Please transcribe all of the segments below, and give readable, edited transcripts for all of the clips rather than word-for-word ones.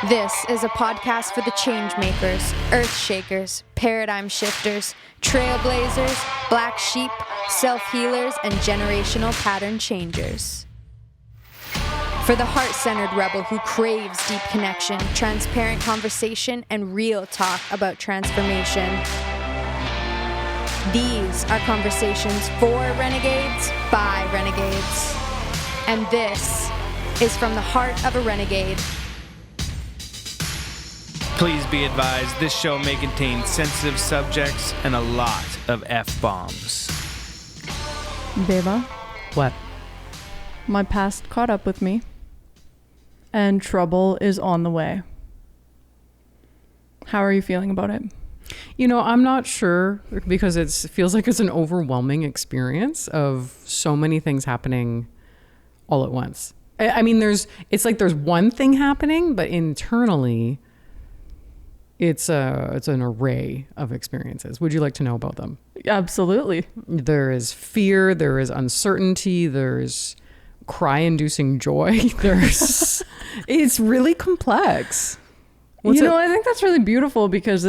This is a podcast for the change makers, earth shakers, paradigm shifters, trailblazers, black sheep, self-healers, and generational pattern changers. For the heart-centered rebel who craves deep connection, transparent conversation, and real talk about transformation. These are conversations for renegades by renegades. And this is from the heart of a renegade. Please be advised, this show may contain sensitive subjects and a lot of F-bombs. Beba, What? my past caught up with me, and trouble is on the way. How are you feeling about it? You know, I'm not sure because it feels like it's an overwhelming experience of so many things happening all at once. I mean, it's like there's one thing happening, but internally it's an array of experiences. Would you like to know about them? Absolutely. There is fear, there is uncertainty, there's cry-inducing joy. It's really complex. I think that's really beautiful because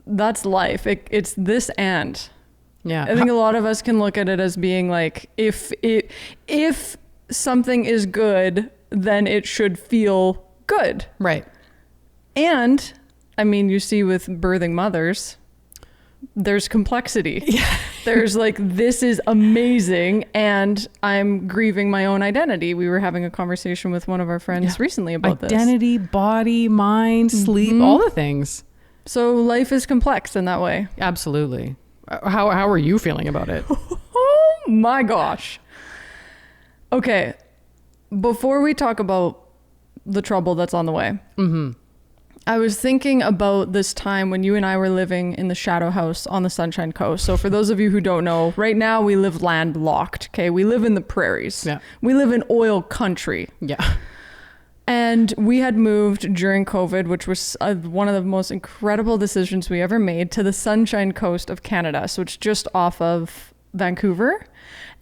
that's life. It's this and. Yeah. I think a lot of us can look at it as being like, if something is good, then it should feel good. Right. And I mean, you see with birthing mothers, there's complexity. Yeah. There's like, this is amazing, and I'm grieving my own identity. We were having a conversation with one of our friends recently about this. Identity, body, mind, sleep, all the things. So life is complex in that way. Absolutely. How are you feeling about it? Oh my gosh. Okay. Before we talk about the trouble that's on the way, I was thinking about this time when you and I were living in the shadow house on the Sunshine Coast. So for those of you who don't know, right now we live landlocked. Okay. We live in the prairies. Yeah. We live in oil country. Yeah. And we had moved during COVID, which was one of the most incredible decisions we ever made, to the Sunshine Coast of Canada. So it's just off of Vancouver.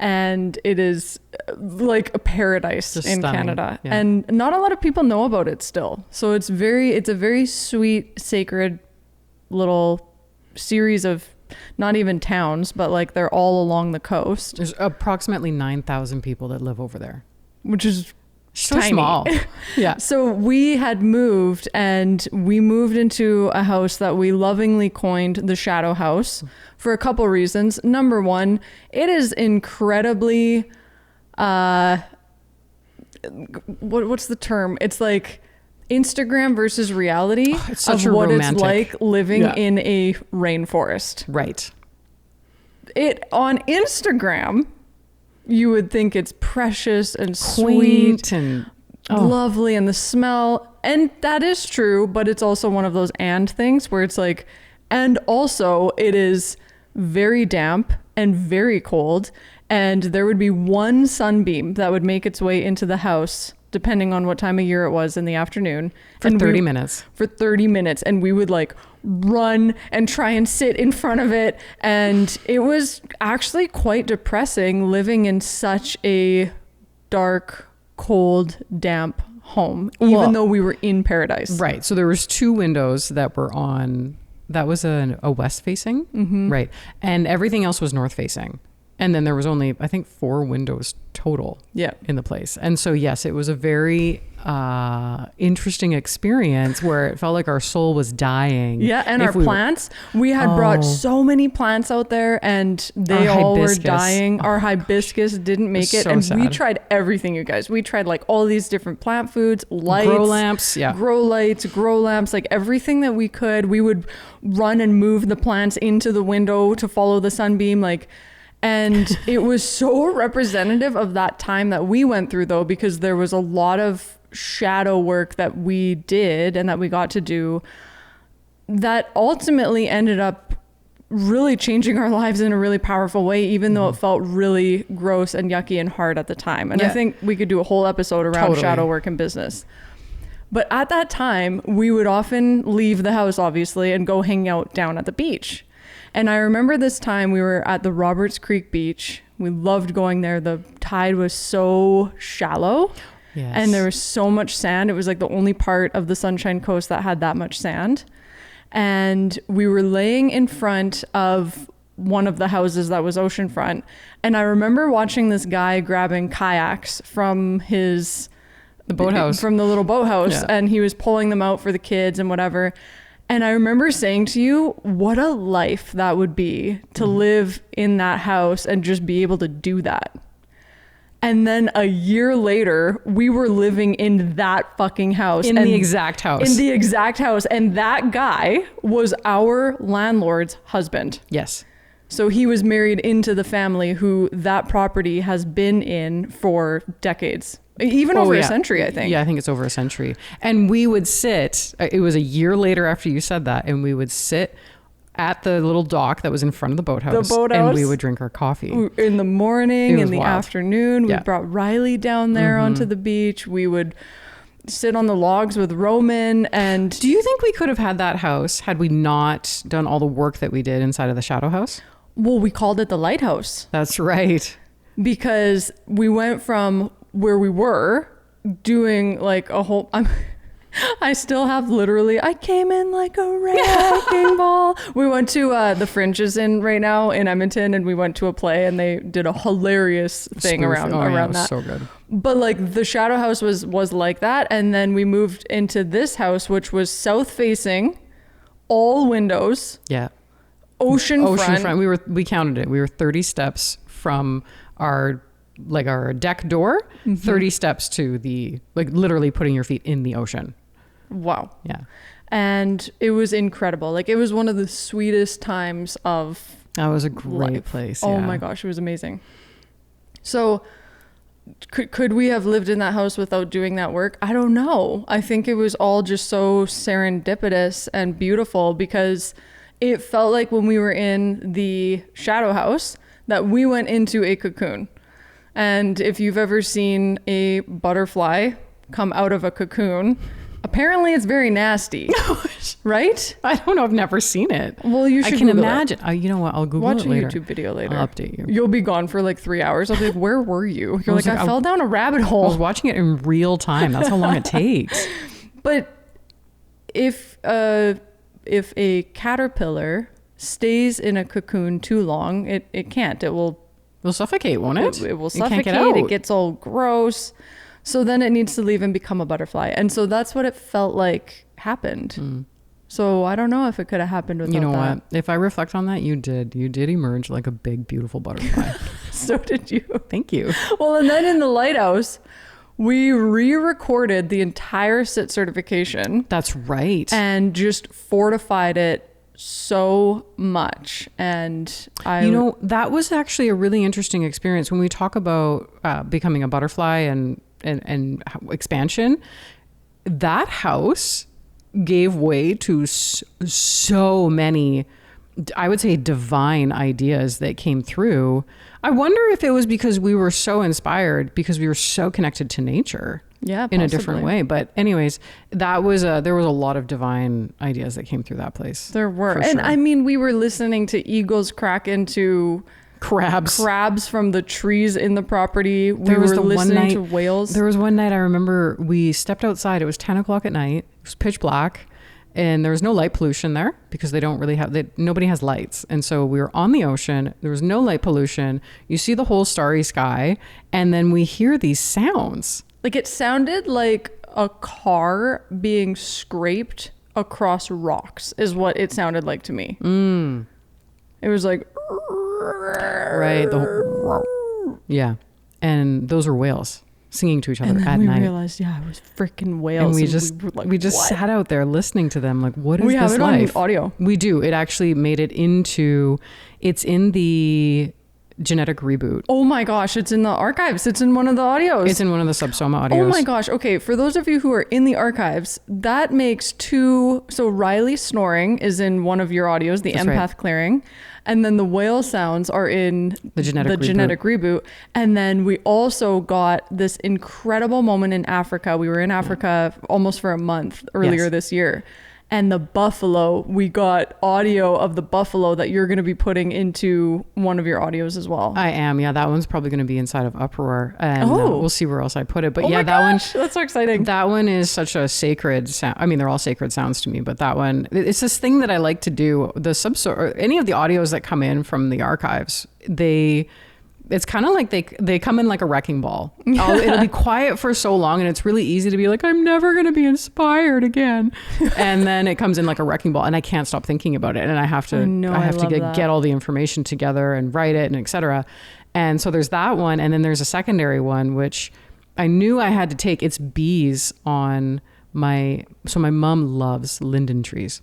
And it is like a paradise Just in stunning. Canada. Yeah. And not a lot of people know about it still. So it's a very sweet, sacred little series of not even towns, but like they're all along the coast. There's approximately 9,000 people that live over there. Which is So tiny. small. Yeah. So we had moved, and we moved into a house that we lovingly coined the Shadow House for a couple reasons. Number one, it is incredibly, what's the term? It's like Instagram versus reality It's such of a what romantic- it's like living Yeah. in a rainforest. Right. It on Instagram, you would think it's precious and Quaint sweet, and lovely, and the smell, and that is true, but it's also one of those and things where it's like, and also it is very damp and very cold, and there would be one sunbeam that would make its way into the house depending on what time of year it was in the afternoon for 30 minutes. For 30 minutes, and we would like run and try and sit in front of it, and it was actually quite depressing living in such a dark, cold, damp home, even though we were in paradise. Right. So there was two windows that were on, that was a west facing. Right. And everything else was north facing. And then there was only, I think, 4 windows total in the place. And so, yes, it was a very interesting experience where it felt like our soul was dying. Yeah, and our plants. We had brought so many plants out there, and they all were dying. Our hibiscus didn't make it. So And sad. we tried everything, you guys. We tried like all these different plant foods, lights. Grow lamps, yeah. Grow lights, grow lamps, like everything that we could. We would run and move the plants into the window to follow the sunbeam, like... And it was so representative of that time that we went through, though, because there was a lot of shadow work that we did and that we got to do that ultimately ended up really changing our lives in a really powerful way, even though it felt really gross and yucky and hard at the time. And I think we could do a whole episode around shadow work in business. But at that time, we would often leave the house, obviously, and go hang out down at the beach. And I remember this time we were at the Roberts Creek Beach. We loved going there. The tide was so shallow. Yes. And there was so much sand. It was like the only part of the Sunshine Coast that had that much sand. And we were laying in front of one of the houses that was oceanfront. And I remember watching this guy grabbing kayaks from the boathouse, from the little boathouse. Yeah. And he was pulling them out for the kids and whatever. And I remember saying to you, what a life that would be to live in that house and just be able to do that. And then a year later, we were living in that fucking house. In the exact house. In the exact house. And that guy was our landlord's husband. Yes. So he was married into the family who that property has been in for decades. Even over a century, I think. Yeah, I think it's over a century. And we would sit, it was a year later after you said that, and we would sit at the little dock that was in front of the boathouse. And we would drink our coffee. In the morning, in the wild. afternoon. We Yeah. brought Riley down there onto the beach. We would sit on the logs with Roman. And Do you think we could have had that house had we not done all the work that we did inside of the shadow house? well, we called it the Lighthouse That's right. because we went from where we were doing like a whole... I still have literally, I came in like a wrecking ball. We went to the Fringes in right now in Edmonton, and we went to a play, and they did a hilarious thing around it was that. so good. But like the shadow house was like that. And then we moved into this house, which was south facing, all windows, Yeah. ocean front. We counted it. We were 30 steps from our deck door, 30 steps to the, like, literally putting your feet in the ocean. Wow. Yeah. And it was incredible. Like, it was one of the sweetest times of That was a great life. place. Oh yeah. my gosh, it was amazing. So could we have lived in that house without doing that work? I don't know. I think it was all just so serendipitous and beautiful because it felt like when we were in the shadow house that we went into a cocoon. And if you've ever seen a butterfly come out of a cocoon, apparently it's very nasty, right? I don't know. I've never seen it. Well, you should I can Google it. imagine. You know what? I'll Google Watch it a later. YouTube video later. I'll update you. You'll be gone for like 3 hours. I'll be like, where were you? You're like, I fell down a rabbit I was hole. watching it in real time. That's how long it takes. But if a caterpillar stays in a cocoon too long, it can't. It will It'll suffocate, won't it? It will It suffocate. can't get out. It gets all gross. So then it needs to leave and become a butterfly. And so that's what it felt like happened. So I don't know if it could have happened without You know that. what? If I reflect on that, you did emerge like a big, beautiful butterfly. So did you. Thank you. Well, and then in the Lighthouse, we re-recorded the entire SIT certification That's right. and just fortified it so much. And that was actually a really interesting experience when we talk about becoming a butterfly and expansion. That house gave way to so many, I would say, divine ideas that came through. I wonder if it was because we were so inspired, because we were so connected to nature. Yeah, in a different possibly. way. But anyways, there was a lot of divine ideas that came through that place. There were. for And sure. I mean, we were listening to eagles crack into crabs from the trees in the property. We were listening to whales. There was one night I remember we stepped outside. It was 10 o'clock at night. It was pitch black. And there was no light pollution there because nobody has lights. And so we were on the ocean. There was no light pollution. You see the whole starry sky. And then we hear these sounds. Like, it sounded like a car being scraped across rocks is what it sounded like to me. It was like... Right. Yeah. And those were whales singing to each other And then at we night. realized, yeah, it was freaking whales. And we just sat out there listening to them. Like, what is We have this it life? on audio. We do. It actually made it it's in the genetic reboot. Oh my gosh, it's in the archives. It's in one of the audios. It's in one of the Subsoma audios. Oh my gosh. Okay, for those of you who are in the archives, that makes two. So Riley snoring is in one of your audios, the That's empath right. clearing. And then the whale sounds are in The genetic reboot. And then we also got this incredible moment in Africa. We were in Africa almost for a month earlier Yes. this year. And the buffalo, we got audio of the buffalo that you're going to be putting into one of your audios as well. I am. Yeah, that one's probably going to be inside of Uproar. And we'll see where else I put it. But Oh yeah, my that gosh, that's so exciting. That one is such a sacred sound. I mean, they're all sacred sounds to me, but that one, it's this thing that I like to do. Or any of the audios that come in from the archives, it's kind of like they come in like a wrecking ball. It'll be quiet for so long, and it's really easy to be like, I'm never going to be inspired again. And then it comes in like a wrecking ball, and I can't stop thinking about it. And I have to get all the information together and write it and etc. And so there's that one. And then there's a secondary one, which I knew I had to take. It's bees on my mom loves linden trees.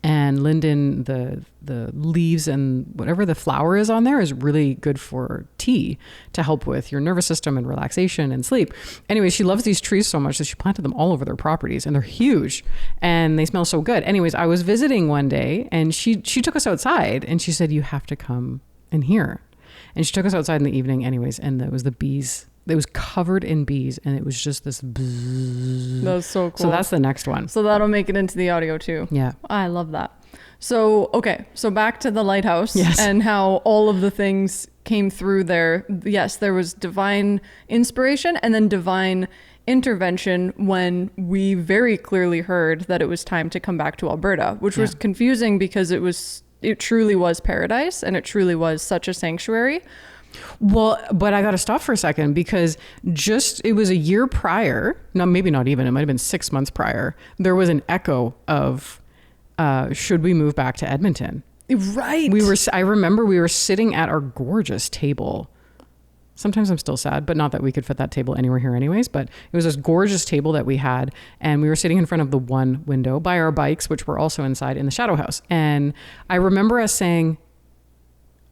And linden, the leaves and whatever the flower is on there is really good for tea to help with your nervous system and relaxation and sleep. Anyway, she loves these trees so much that she planted them all over their properties, and they're huge and they smell so good. Anyways, I was visiting one day and she took us outside and she said, you have to come in here. And she took us outside in the evening anyways, and it was the bees. It was covered in bees, and it was just this bzzz. That was so cool. So that's the next one. So that'll make it into the audio too. Yeah. I love that. So, okay. So back to the lighthouse. Yes. And how all of the things came through there. Yes, there was divine inspiration and then divine intervention when we very clearly heard that it was time to come back to Alberta, which was confusing because it truly was paradise and it truly was such a sanctuary. Well, but I got to stop for a second because it was a year prior, no, maybe not even, it might've been 6 months prior. There was an echo of, should we move back to Edmonton? Right. I remember we were sitting at our gorgeous table. Sometimes I'm still sad, but not that we could fit that table anywhere here anyways, but it was this gorgeous table that we had, and we were sitting in front of the one window by our bikes, which were also inside in the shadow house. And I remember us saying,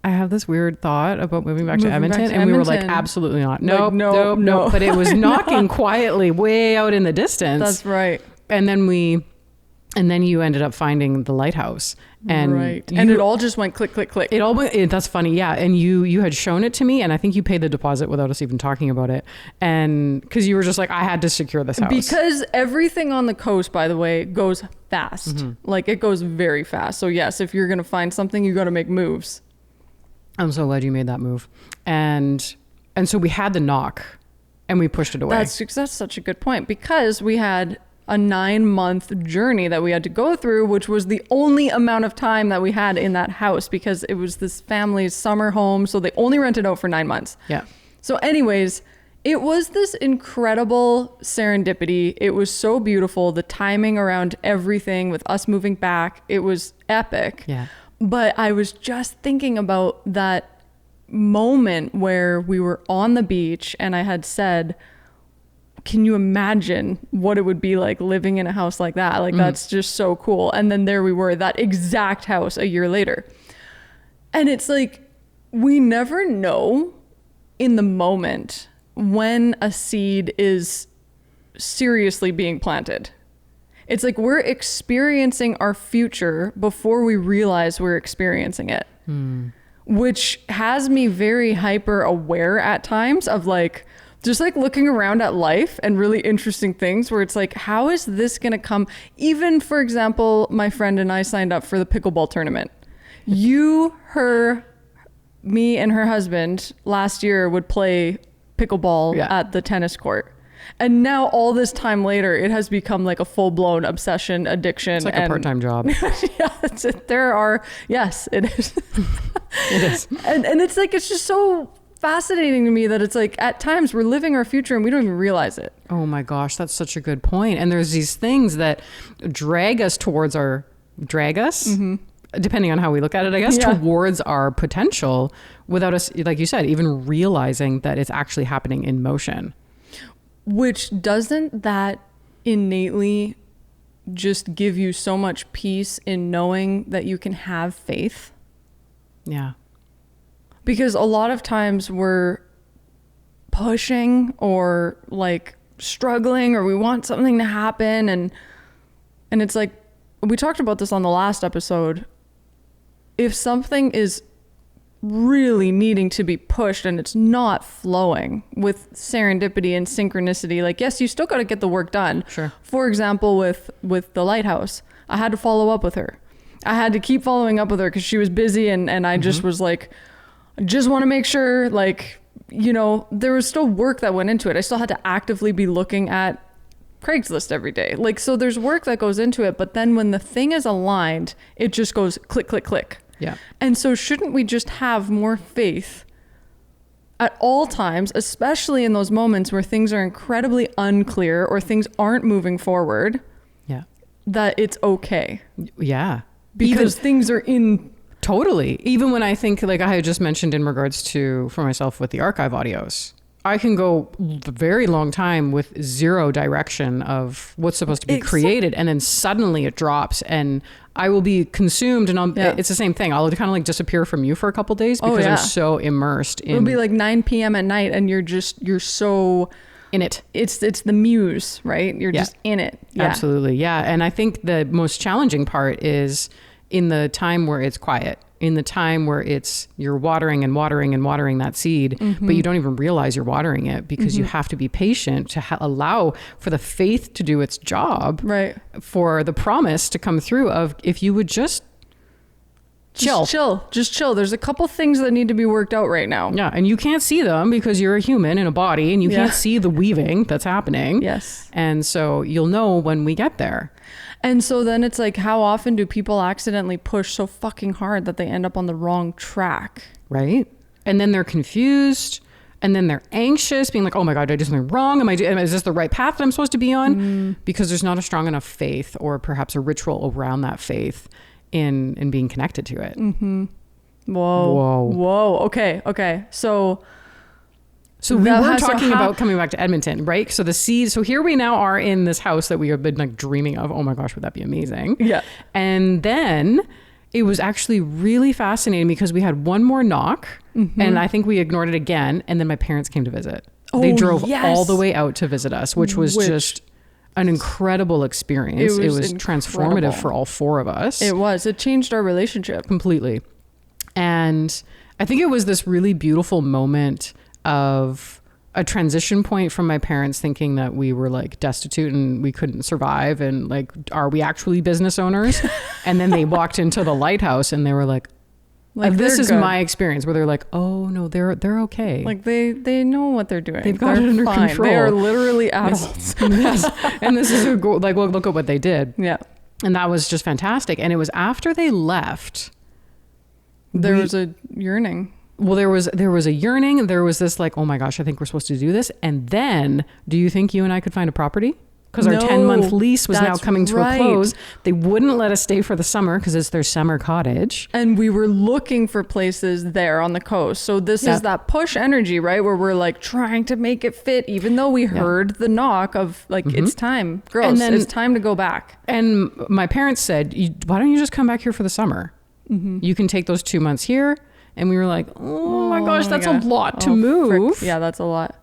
I have this weird thought about moving back to Edmonton. And we were like, absolutely not. Nope, nope. But it was knocking quietly way out in the distance. That's right. And then you ended up finding the lighthouse. And right. And it all just went click, click, click. It all went, that's funny. Yeah. And you had shown it to me, and I think you paid the deposit without us even talking about it. And because you were just like, I had to secure this house. Because everything on the coast, by the way, goes fast. Mm-hmm. Like it goes very fast. So yes, if you're going to find something, you got to make moves. I'm so glad you made that move. And so we had the knock and we pushed it away. That's such a good point, because we had a 9-month journey that we had to go through, which was the only amount of time that we had in that house because it was this family's summer home. So they only rented out for 9 months. Yeah. So anyways, it was this incredible serendipity. It was so beautiful. The timing around everything with us moving back, it was epic. Yeah. But I was just thinking about that moment where we were on the beach and I had said, can you imagine what it would be like living in a house like that? Like, that's just so cool. And then there we were, that exact house a year later. And it's like, we never know in the moment when a seed is seriously being planted. It's like we're experiencing our future before we realize we're experiencing it, which has me very hyper aware at times of like, just like looking around at life and really interesting things where it's like, how is this going to come? Even, for example, my friend and I signed up for the pickleball tournament. Me and her husband last year would play pickleball at the tennis court. And now all this time later, it has become like a full-blown obsession, addiction. It's like a part-time job. Yeah, that's it. Yes, it is. It is. And it's like, it's just so fascinating to me that it's like at times we're living our future and we don't even realize it. Oh my gosh, that's such a good point. And there's these things that drag us, depending on how we look at it, I guess, towards our potential without us, like you said, even realizing that it's actually happening in motion. Which doesn't that innately just give you so much peace in knowing that you can have faith? Yeah. Because a lot of times we're pushing or like struggling or we want something to happen. And it's like, we talked about this on the last episode. If something is really needing to be pushed and it's not flowing with serendipity and synchronicity, like, yes, you still got to get the work done. Sure. For example, with the Lighthouse, I had to follow up with her. I had to keep following up with her because she was busy, and I just was like, I just want to make sure, like, you know, there was still work that went into it. I still had to actively be looking at Craigslist every day. Like, so there's work that goes into it, but then when the thing is aligned, it just goes click, click, click. Yeah. And so shouldn't we just have more faith at all times, especially in those moments where things are incredibly unclear or things aren't moving forward, Yeah. that it's okay? Yeah. Because things are in... Totally. Even when I think, like I had just mentioned in regards to, for myself with the archive audios, I can go a very long time with zero direction of what's supposed to be created. And then suddenly it drops and I will be consumed, and it's the same thing. I'll kind of like disappear from you for a couple days because I'm so immersed in... It'll be like 9 p.m. at night and you're so... in it. It's the muse, right? You're just in it. Yeah. Absolutely. Yeah. And I think the most challenging part is in the time where it's quiet, in the time where you're watering and watering and watering that seed, but you don't even realize you're watering it because you have to be patient to allow for the faith to do its job, right? For the promise to come through of, if you would just chill. Just chill. There's a couple things that need to be worked out right now. Yeah. And you can't see them because you're a human in a body and you can't see the weaving that's happening. Yes. And so you'll know when we get there. And so then it's like, how often do people accidentally push so fucking hard that they end up on the wrong track? Right. And then they're confused and then they're anxious, being like, oh my God, did I do something wrong? Is this the right path that I'm supposed to be on? Because there's not a strong enough faith or perhaps a ritual around that faith in being connected to it. Whoa. Okay. So we were talking about coming back to Edmonton, right? So the seed. So here we now are in this house that we have been like dreaming of. Oh my gosh, would that be amazing? Yeah. And then it was actually really fascinating because we had one more knock and I think we ignored it again. And then my parents came to visit. They drove all the way out to visit us, which was just an incredible experience. It was transformative for all four of us. It was. It changed our relationship completely. And I think it was this really beautiful moment of a transition point from my parents thinking that we were like destitute and we couldn't survive and like, are we actually business owners? And then they walked into the Lighthouse and they were like this is good. My experience where they're like, oh no, they're okay. Like they know what they're doing. They've got it under control. They are literally adults. Yes. And this is like, look at what they did. Yeah. And that was just fantastic. And it was after they left. There was a yearning. Well, there was a yearning. There was this like, oh my gosh, I think we're supposed to do this. And then, do you think you and I could find a property? Because our 10-month lease was now coming to a close. They wouldn't let us stay for the summer because it's their summer cottage. And we were looking for places there on the coast. So this is that push energy, right? Where we're like trying to make it fit, even though we heard the knock of like, it's time, girls, it's time to go back. And my parents said, why don't you just come back here for the summer? You can take those 2 months here. And we were like, oh my gosh, that's a lot to move. Yeah, that's a lot.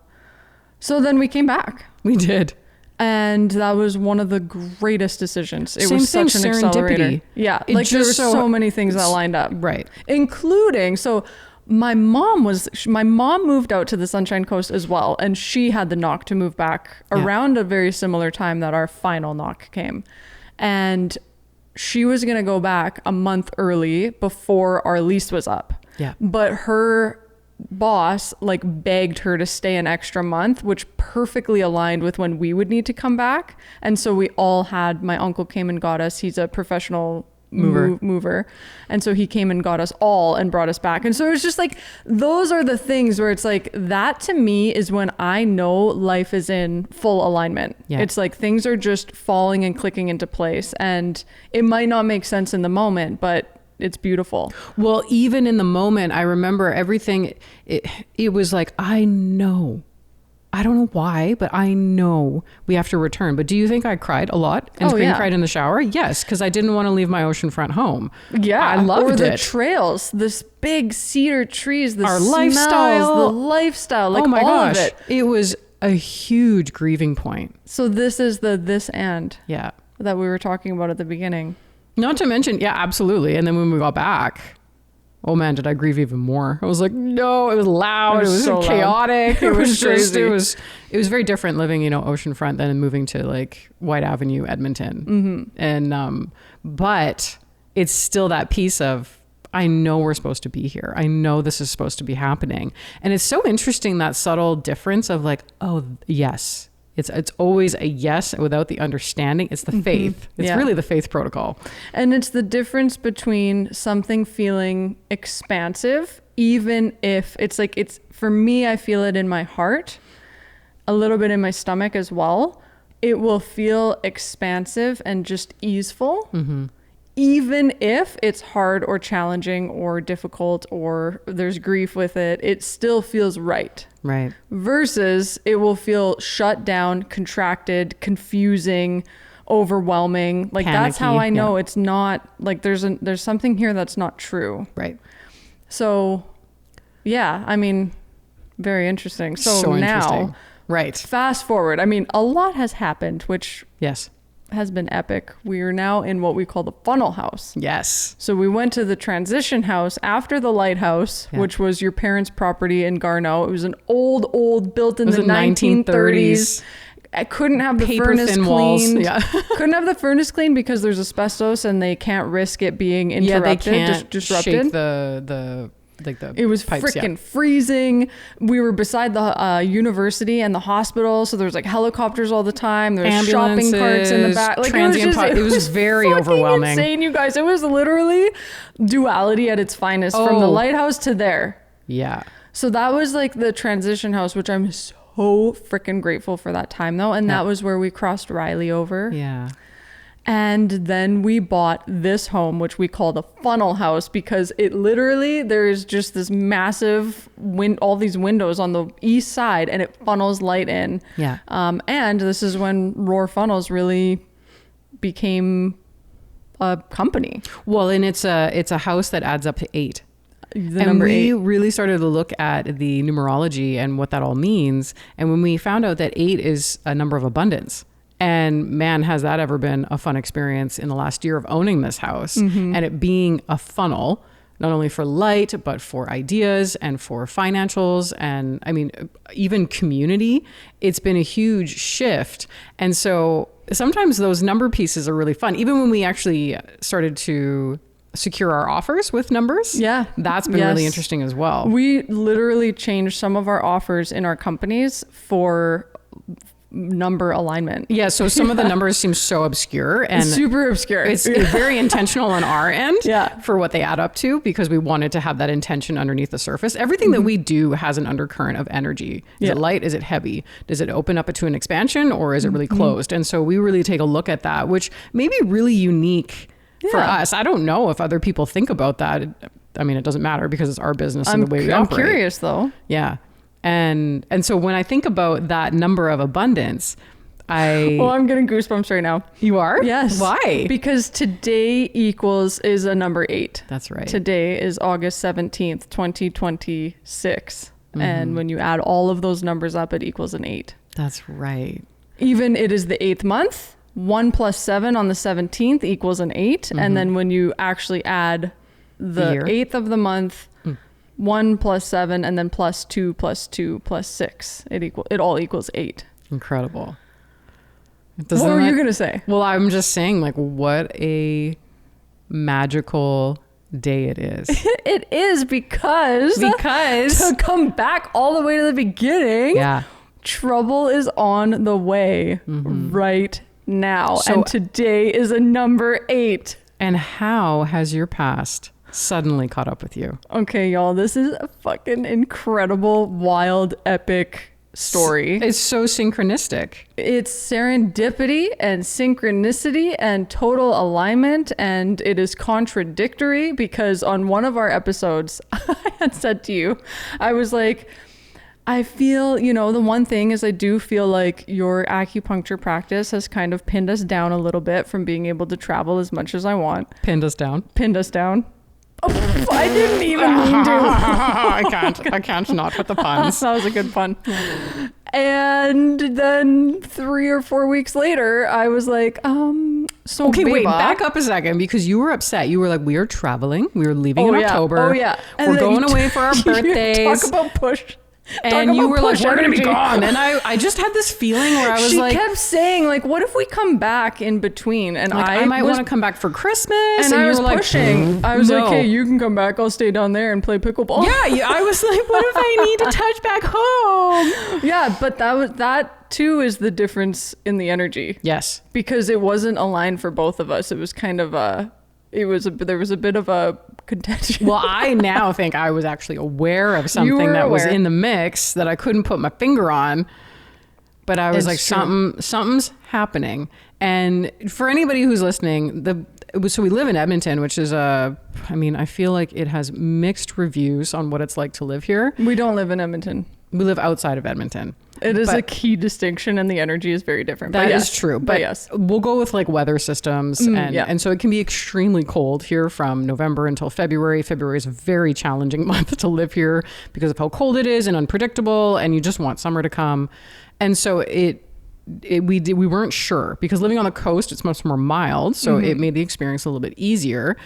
So then we came back. We did. And that was one of the greatest decis. It was such an accelerator. Yeah, like there were so many things that lined up. Right. Including, so my mom moved out to the Sunshine Coast as well. And she had the knock to move back around a very similar time that our final knock came. And she was going to go back a month early before our lease was up. Yeah. But her boss like begged her to stay an extra month, which perfectly aligned with when we would need to come back. And so we all had, my uncle came and got us. He's a professional mover. And so he came and got us all and brought us back. And so it was just like, those are the things where it's like, that to me is when I know life is in full alignment. Yeah. It's like things are just falling and clicking into place. And it might not make sense in the moment, but it's beautiful. Well, even in the moment, I remember everything. It was like, I know. I don't know why, but I know we have to return. But do you think I cried a lot and cried in the shower? Yes, because I didn't want to leave my oceanfront home. Yeah, I loved it. Or the trails, this big cedar trees, the our smells, lifestyle, the lifestyle, like oh my all gosh, of it. It was a huge grieving point. So this is this and that we were talking about at the beginning. Not to mention, yeah, absolutely. And then when we got back, oh man, did I grieve even more? I was like, no, it was loud. It was so chaotic. It was just, crazy. it was very different living, oceanfront than moving to like White Avenue, Edmonton. And, but it's still that piece of, I know we're supposed to be here. I know this is supposed to be happening. And it's so interesting, that subtle difference of like, oh yes, it's always a yes without the understanding. It's the faith. It's really the faith protocol. And it's the difference between something feeling expansive, even if it's like, for me, I feel it in my heart, a little bit in my stomach as well. It will feel expansive and just easeful, even if it's hard or challenging or difficult or there's grief with it. It still feels right. Right. Versus it will feel shut down, contracted, confusing, overwhelming. Like that's how I know it's not like there's something here that's not true. Right. So yeah, I mean, very interesting. So now, interesting. Right. Fast forward. I mean, a lot has happened, which Yes. has been epic. We are now in what we call the funnel house. Yes. So we went to the transition house after the Lighthouse, which was your parents' property in Garneau. It was an old built in the 1930s. I couldn't have the furnace Paper-thin cleaned. walls. Yeah. Couldn't have the furnace cleaned because there's asbestos and they can't risk it being interrupted, they can't disrupted. shake the It was pipes, freaking freezing. We were beside the university and the hospital, so there was like helicopters all the time. There was shopping carts in the back. Like it was very fucking overwhelming. insane, you guys. It was literally duality at its finest, from the Lighthouse to there. Yeah. So that was like the transition house, which I'm so freaking grateful for that time though. And that was where we crossed Riley over. Yeah. And then we bought this home, which we call the funnel house, because it literally, there's just this massive all these windows on the east side, and it funnels light in. Yeah. And this is when Roar Funnels really became a company. Well, and it's a house that adds up to 8. And we really started to look at the numerology and what that all means. And when we found out that 8 is a number of abundance, and man, has that ever been a fun experience in the last year of owning this house, and it being a funnel, not only for light, but for ideas and for financials. And I mean, even community, it's been a huge shift. And so sometimes those number pieces are really fun. Even when we actually started to secure our offers with numbers. Yeah. That's been really interesting as well. We literally changed some of our offers in our companies for number alignment. Yeah, so some of the numbers seem so obscure and super obscure. It's very intentional on our end Yeah. for what they add up to, because we wanted to have that intention underneath the surface. Everything that we do has an undercurrent of energy. Is it light? Is it heavy? Does it open up to an expansion, or is it really closed? And so we really take a look at that, which may be really unique for us. I don't know if other people think about that. I mean, it doesn't matter because it's our business and the way we operate. I'm curious though. Yeah. And so when I think about that number of abundance, Well, I'm getting goosebumps right now. You are? Yes. Why? Because today is a number 8. That's right. Today is August 17th, 2026. And when you add all of those numbers up, it equals an 8. That's right. Even it is the 8th month. 1 plus 7 on the 17th equals an 8. And then when you actually add the 8th of the month, 1 plus 7, and then plus 2 plus 2 plus 6, it all equals 8. Incredible. What were you going to say? Well, I'm just saying, like, what a magical day it is. It is because to come back all the way to the beginning, trouble is on the way right now. So, and today is a number 8. And how has your past suddenly caught up with you? Okay, y'all, this is a fucking incredible, wild, epic story. It's so synchronistic. It's serendipity and synchronicity and total alignment, and it is contradictory because on one of our episodes, I had said to you, I was like, I feel, the one thing is I do feel like your acupuncture practice has kind of pinned us down a little bit from being able to travel as much as I want. Pinned us down. Oh, I didn't even mean to. I can't not with the puns. That was a good pun. And then 3 or 4 weeks later, I was like, So Okay, wait, Beba- back up a second, because you were upset. You were like, we are traveling. We are leaving in October. Oh yeah. And We're then going away for our birthdays. Talk about push. And you were like, we're going to be gone. And I just had this feeling where I was she like, kept saying like, what if we come back in between? And I might want to come back for Christmas. And I you was were like, pushing. I was like, no. hey, you can come back. I'll stay down there and play pickleball. Yeah, I was like, what if I need to touch back home? Yeah, but that too is the difference in the energy. Yes. Because it wasn't aligned for both of us. It was kind of there was a bit of a contention. Well, I now think I was actually aware of something that was in the mix that I couldn't put my finger on. But I was It's like, true. something's happening. And for anybody who's listening, so we live in Edmonton, which is I feel like it has mixed reviews on what it's like to live here. We don't live in Edmonton. We live outside of Edmonton. It is But a key distinction, and the energy is very different. That but is yes, true. But But yes. we'll go with like weather systems. And so it can be extremely cold here from November until February. February is a very challenging month to live here because of how cold it is and unpredictable. And you just want summer to come. And so we weren't sure, because living on the coast, it's much more mild. So it made the experience a little bit easier.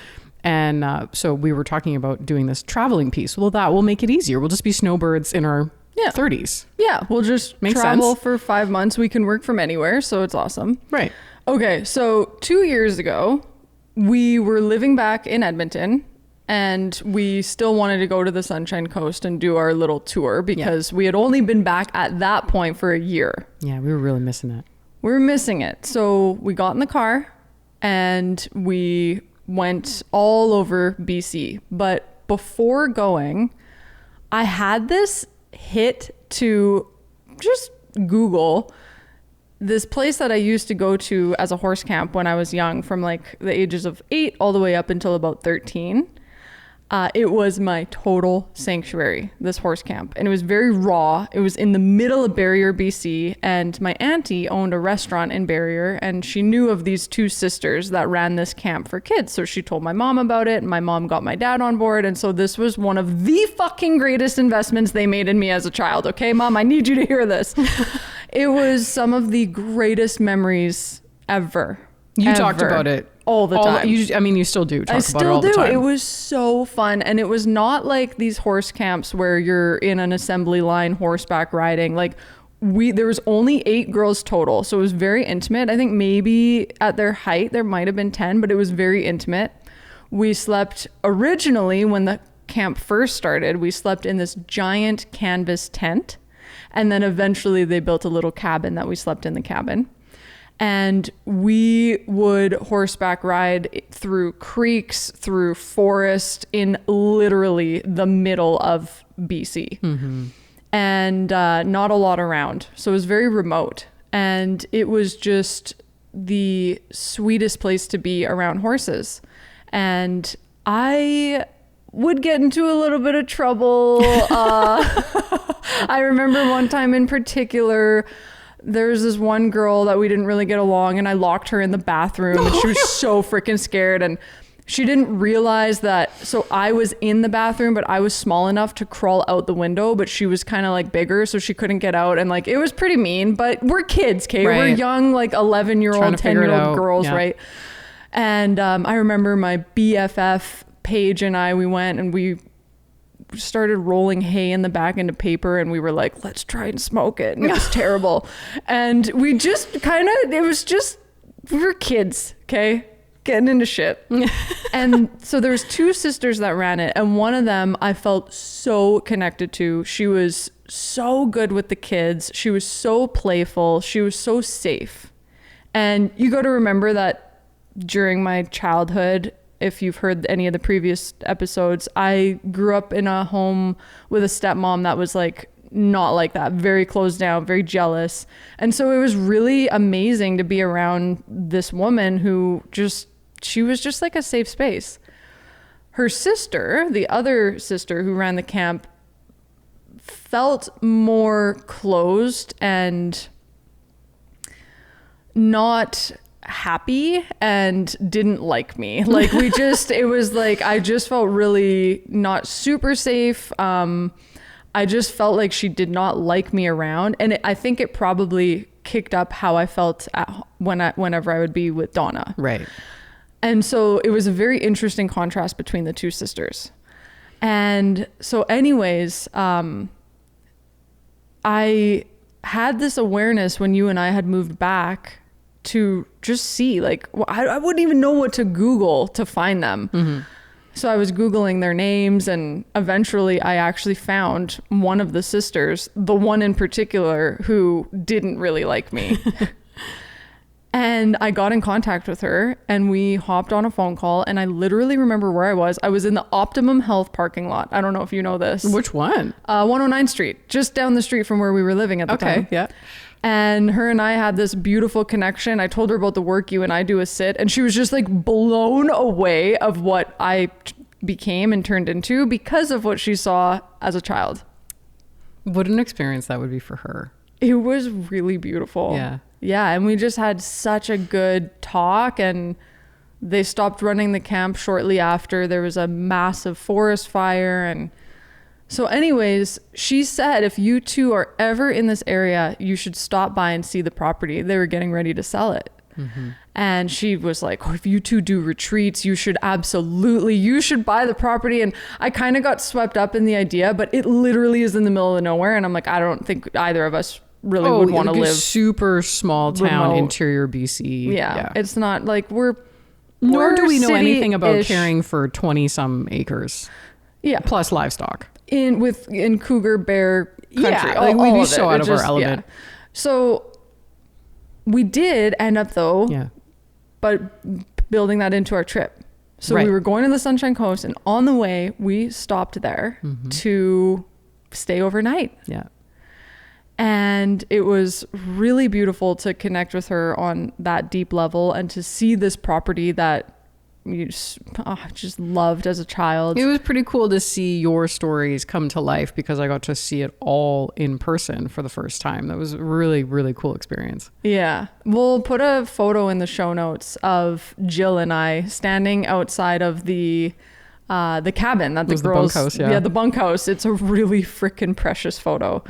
And so we were talking about doing this traveling piece. Well, that will make it easier. We'll just be snowbirds in our 30s. Yeah, we'll just Makes travel sense. for 5 months. We can work from anywhere, so it's awesome. Right. Okay, so 2 years ago, we were living back in Edmonton, and we still wanted to go to the Sunshine Coast and do our little tour because we had only been back at that point for a year. Yeah, we were really missing that. We were missing it. So we got in the car and we went all over BC. But before going, I had this hit to just Google this place that I used to go to as a horse camp when I was young, from like the ages of 8 all the way up until about 13. It was my total sanctuary, this horse camp. And it was very raw. It was in the middle of Barrier, BC. And my auntie owned a restaurant in Barrier. And she knew of these 2 sisters that ran this camp for kids. So she told my mom about it. And my mom got my dad on board. And so this was one of the fucking greatest investments they made in me as a child. Okay, Mom, I need you to hear this. It was some of the greatest memories ever. You talked about it all the time. You still do talk about it all the time. It was so fun. And it was not like these horse camps where you're in an assembly line horseback riding. Like there was only 8 girls total. So it was very intimate. I think maybe at their height, there might've been 10, but it was very intimate. We slept originally when the camp first started, we slept in this giant canvas tent. And then eventually they built a little cabin that we slept in the cabin. And we would horseback ride through creeks, through forest in literally the middle of BC. Mm-hmm. And not a lot around. So it was very remote. And it was just the sweetest place to be around horses. And I would get into a little bit of trouble. I remember one time in particular, there's this one girl that we didn't really get along, and I locked her in the bathroom and she was so freaking scared, and she didn't realize that. So I was in the bathroom, but I was small enough to crawl out the window, but she was kind of like bigger, so she couldn't get out. And like, it was pretty mean, but we're kids, okay? Right. We're young, like 11-year-old, 10-year-old girls, yeah. right? And I remember my BFF Paige and we went and we started rolling hay in the back into paper, and we were like, let's try and smoke it. And it was terrible. And we just we were kids, okay? Getting into shit. And so there was 2 sisters that ran it, and one of them I felt so connected to. She was so good with the kids. She was so playful. She was so safe. And you got to remember that during my childhood, if you've heard any of the previous episodes, I grew up in a home with a stepmom that was like not like that, very closed down, very jealous. And so it was really amazing to be around this woman who she was just like a safe space. Her sister, the other sister who ran the camp, felt more closed and not happy and didn't like me. Like it was like, I just felt really not super safe. I just felt like she did not like me around. And I think it probably kicked up how I felt whenever I would be with Donna. Right. And so it was a very interesting contrast between the two sisters. And so anyways, I had this awareness when you and I had moved back to just see, like, I wouldn't even know what to Google to find them. Mm-hmm. So I was Googling their names, and eventually I actually found one of the sisters, the one in particular who didn't really like me. And I got in contact with her and we hopped on a phone call, and I literally remember where I was. I was in the Optimum Health parking lot. I don't know if you know this. Which one? 109th Street, just down the street from where we were living at the time. Okay, yeah. And her and I had this beautiful connection. I told her about the work you and I do a sit, and she was just like blown away of what I became and turned into because of what she saw as a child. What an experience that would be for her. It was really beautiful. Yeah. Yeah, and we just had such a good talk, and they stopped running the camp shortly after. There was a massive forest fire, and so anyways, she said if you two are ever in this area, you should stop by and see the property. They were getting ready to sell it. Mm-hmm. And she was like, if you two do retreats, you should buy the property. And I kind of got swept up in the idea, but it literally is in the middle of nowhere. And I'm like, I don't think either of us really would want to live super small town, remote. Interior BC. Yeah. It's not like nor do we know anything about city-ish. caring for 20 some acres. Yeah. Plus livestock. In cougar bear country. Yeah, like we'd be so out of our element. Yeah. So we did end up though, but building that into our trip. So we were going to the Sunshine Coast, and on the way we stopped there to stay overnight. Yeah. And it was really beautiful to connect with her on that deep level and to see this property that you just loved as a child. It was pretty cool to see your stories come to life because I got to see it all in person for the first time. That was a really, really cool experience. Yeah. We'll put a photo in the show notes of Jill and I standing outside of the cabin that the girls, the bunkhouse, yeah. The bunkhouse. It's a really freaking precious photo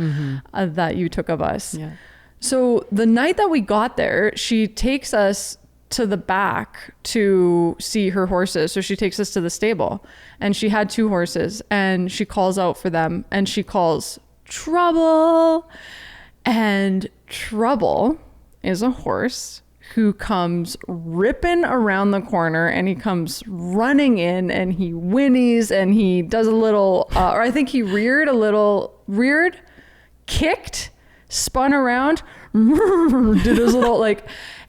that you took of us. Yeah. So the night that we got there, she takes us to the back to see her horses. So she takes us to the stable, and she had 2 horses, and she calls out for them, and she calls Trouble. And Trouble is a horse who comes ripping around the corner, and he comes running in, and he whinnies, and he does a little, or I think he reared, kicked, spun around, did his little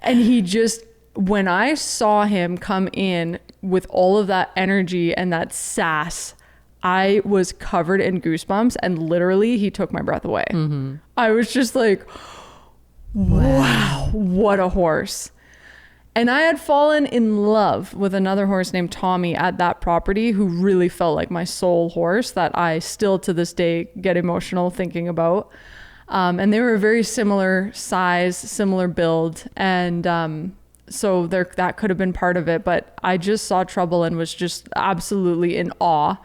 and he just, when I saw him come in with all of that energy and that sass, I was covered in goosebumps, and literally he took my breath away. Mm-hmm. I was just like, wow, what a horse. And I had fallen in love with another horse named Tommy at that property, who really felt like my soul horse that I still to this day get emotional thinking about. And they were a very similar size, similar build. And so that could have been part of it. But I just saw Trouble and was just absolutely in awe.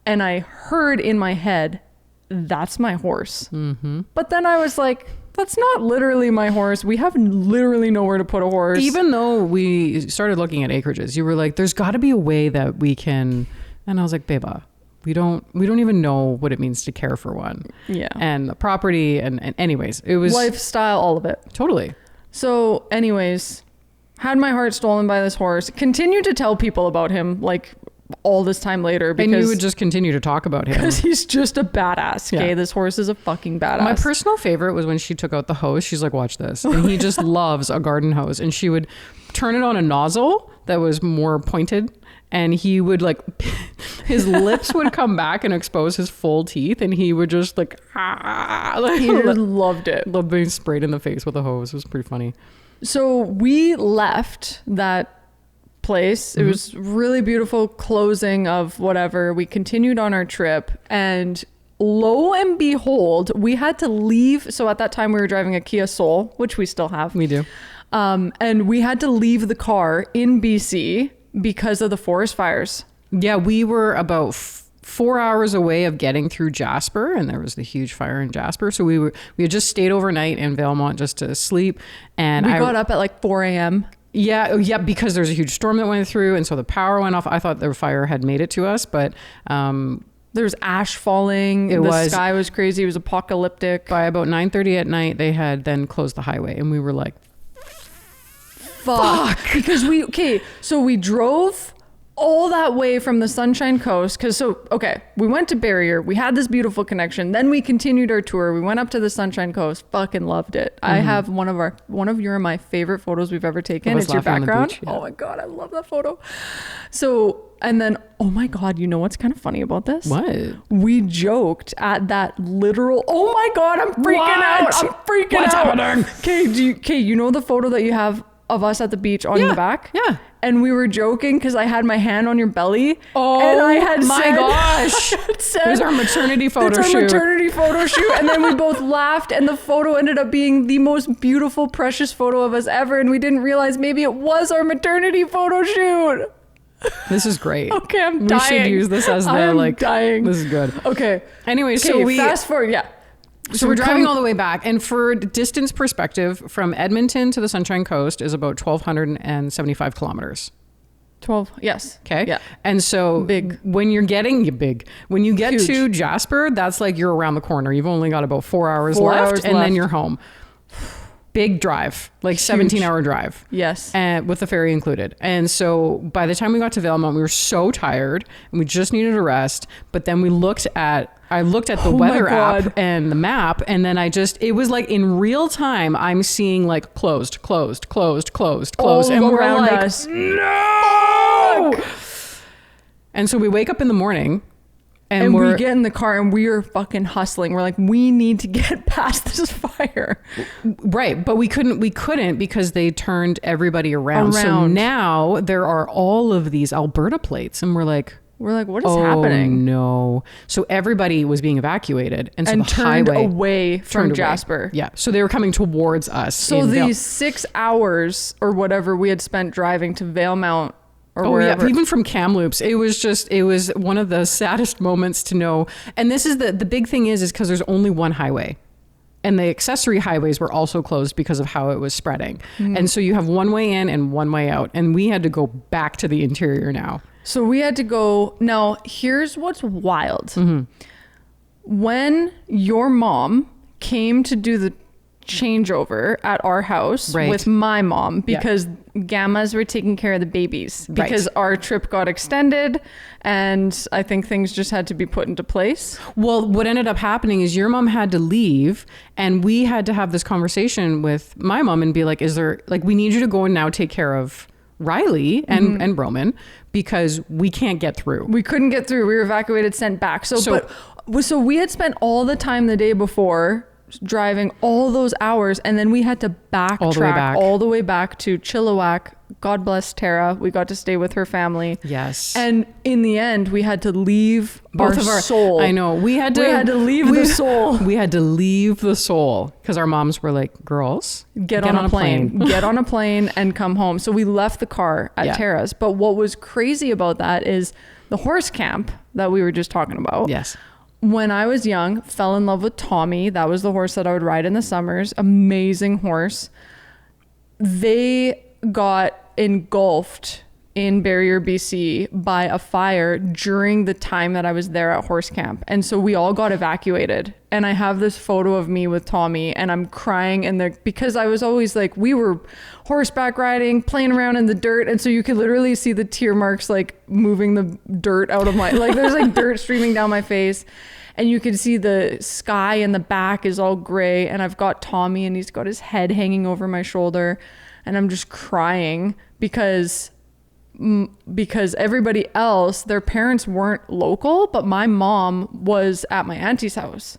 And I heard in my head, that's my horse. Mm-hmm. But then I was like, that's not literally my horse. We have literally nowhere to put a horse. Even though we started looking at acreages, you were like, there's got to be a way that we can. And I was like, Beba, we don't even know what it means to care for one. Yeah. And the property and anyways, it was lifestyle, all of it. Totally. So anyways, had my heart stolen by this horse. Continued to tell people about him all this time later, because and you would just continue to talk about him because he's just a badass. Okay, this horse is a fucking badass. My personal favorite was when she took out the hose. She's like, watch this, and he just loves a garden hose, and she would turn it on a nozzle that was more pointed, and he would his lips would come back and expose his full teeth, and he would just he just loved it. Loved being sprayed in the face with a hose. It was pretty funny. So we left that place. It was really beautiful closing of whatever. We continued on our trip, and lo and behold, we had to leave. So at that time we were driving a Kia Soul, which we still have. We do. And we had to leave the car in BC because of the forest fires. Yeah, we were about 4 hours away of getting through Jasper, and there was the huge fire in Jasper. So we had just stayed overnight in Valemount just to sleep. And we got up at like 4 a.m. Yeah, because there's a huge storm that went through, and so the power went off. I thought the fire had made it to us, but there was ash falling. The sky was crazy. It was apocalyptic. By about 9:30 at night, they had then closed the highway, and we were like, fuck. Because we drove all that way from the Sunshine Coast. We went to Barrier. We had this beautiful connection. Then we continued our tour. We went up to the Sunshine Coast. Fucking loved it. I have one of your my favorite photos we've ever taken. It's your background. Beach, yeah. Oh my God, I love that photo. So, and then, oh my God, you know what's kind of funny about this? What? We joked at that literal, oh my God, I'm freaking out. I'm freaking What's out. happening? Okay, you know the photo that you have of us at the beach on the back? Yeah. And we were joking because I had my hand on your belly. Oh, and I had gosh. It was our maternity photo shoot. It's our maternity photo shoot. And then we both laughed, and the photo ended up being the most beautiful, precious photo of us ever. And we didn't realize maybe it was our maternity photo shoot. This is great. Okay, I'm dying. We should use this as dying. This is good. Okay. Anyway, so we fast forward. Yeah. So we're driving all the way back, and for distance perspective, from Edmonton to the Sunshine Coast is about 1,275 kilometers. 12. Yes. Okay. Yeah. And so when you get Huge. to Jasper, that's like you're around the corner. You've only got about 4 hours left, and then you're home. Big drive, like 17-hour drive. Yes. And with the ferry included. And so by the time we got to Valemount, we were so tired and we just needed a rest. But then I looked at the weather app and the map, and then it was like in real time, I'm seeing like closed. All And we're around like, us. no! And so we wake up in the morning, and we get in the car and we are fucking hustling. We're like, we need to get past this fire. Right. But we couldn't because they turned everybody around. So now there are all of these Alberta plates, and we're like, what is happening? No. So everybody was being evacuated. And so the turned highway away from Jasper. Yeah. So they were coming towards us. So these 6 hours or whatever we had spent driving to Valemount, or wherever. Yeah, even from Kamloops, it was one of the saddest moments to know. And this is the big thing is because there's only one highway, and the accessory highways were also closed because of how it was spreading. And so you have one way in and one way out, and we had to go back to the interior now. So we had to go. Now here's what's wild. Mm-hmm. When your mom came to do the changeover at our house with my mom, because Gammas were taking care of the babies, because our trip got extended, and I think things just had to be put into place. Well, what ended up happening is your mom had to leave, and we had to have this conversation with my mom and be like, we need you to go and now take care of Riley and Broman, because we can't get through. We couldn't get through. We were evacuated, sent back. So we had spent all the time the day before driving all those hours, and then we had to backtrack all the way back to Chilliwack. God bless Tara. We got to stay with her family. Yes. And in the end, we had to leave our soul. I know. We had to leave the soul. We had to leave the soul because our moms were like, girls, get on a plane. Get on a plane and come home. So we left the car at Tara's. But what was crazy about that is the horse camp that we were just talking about. Yes. When I was young, fell in love with Tommy. That was the horse that I would ride in the summers. Amazing horse. They got engulfed in Barrier, BC by a fire during the time that I was there at horse camp. And so we all got evacuated. And I have this photo of me with Tommy, and I'm crying in there because I was always like, we were horseback riding, playing around in the dirt. And so you could literally see the tear marks, like moving the dirt out of my, like there's like dirt streaming down my face. And you could see the sky in the back is all gray. And I've got Tommy, and he's got his head hanging over my shoulder. And I'm just crying because everybody else, their parents weren't local, but my mom was at my auntie's house.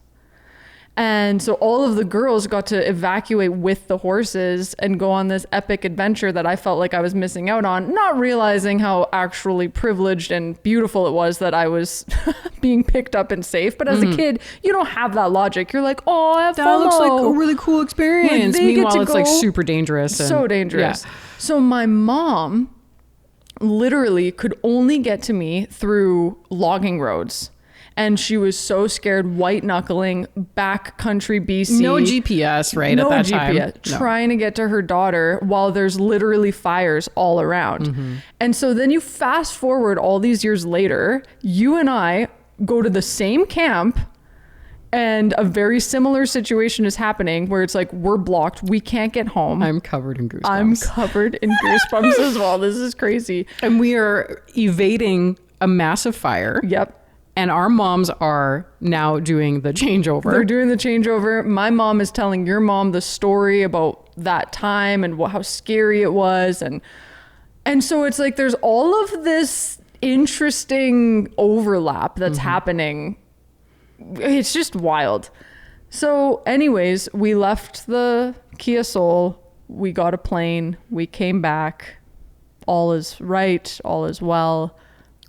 And so all of the girls got to evacuate with the horses and go on this epic adventure that I felt like I was missing out on, not realizing how actually privileged and beautiful it was that I was being picked up and safe. But as a kid, you don't have that logic. You're like, oh, I have that looks like a really cool experience. Like, meanwhile, it's like super dangerous. So dangerous. Yeah. So my mom literally could only get to me through logging roads. And she was so scared, white knuckling, backcountry BC. No GPS, right? No at that GPS. time. Trying to get to her daughter while there's literally fires all around. And so then you fast forward all these years later, you and I go to the same camp and a very similar situation is happening where it's like, we're blocked. We can't get home. I'm covered in goosebumps. I'm covered in goosebumps as well. This is crazy. And we are evading a massive fire. Yep. And our moms are now doing the changeover. They're doing the changeover. My mom is telling your mom the story about that time and how scary it was. And so it's like there's all of this interesting overlap that's happening. It's just wild. So anyways, we left the Kia Soul. We got a plane. We came back. All is right. All is well.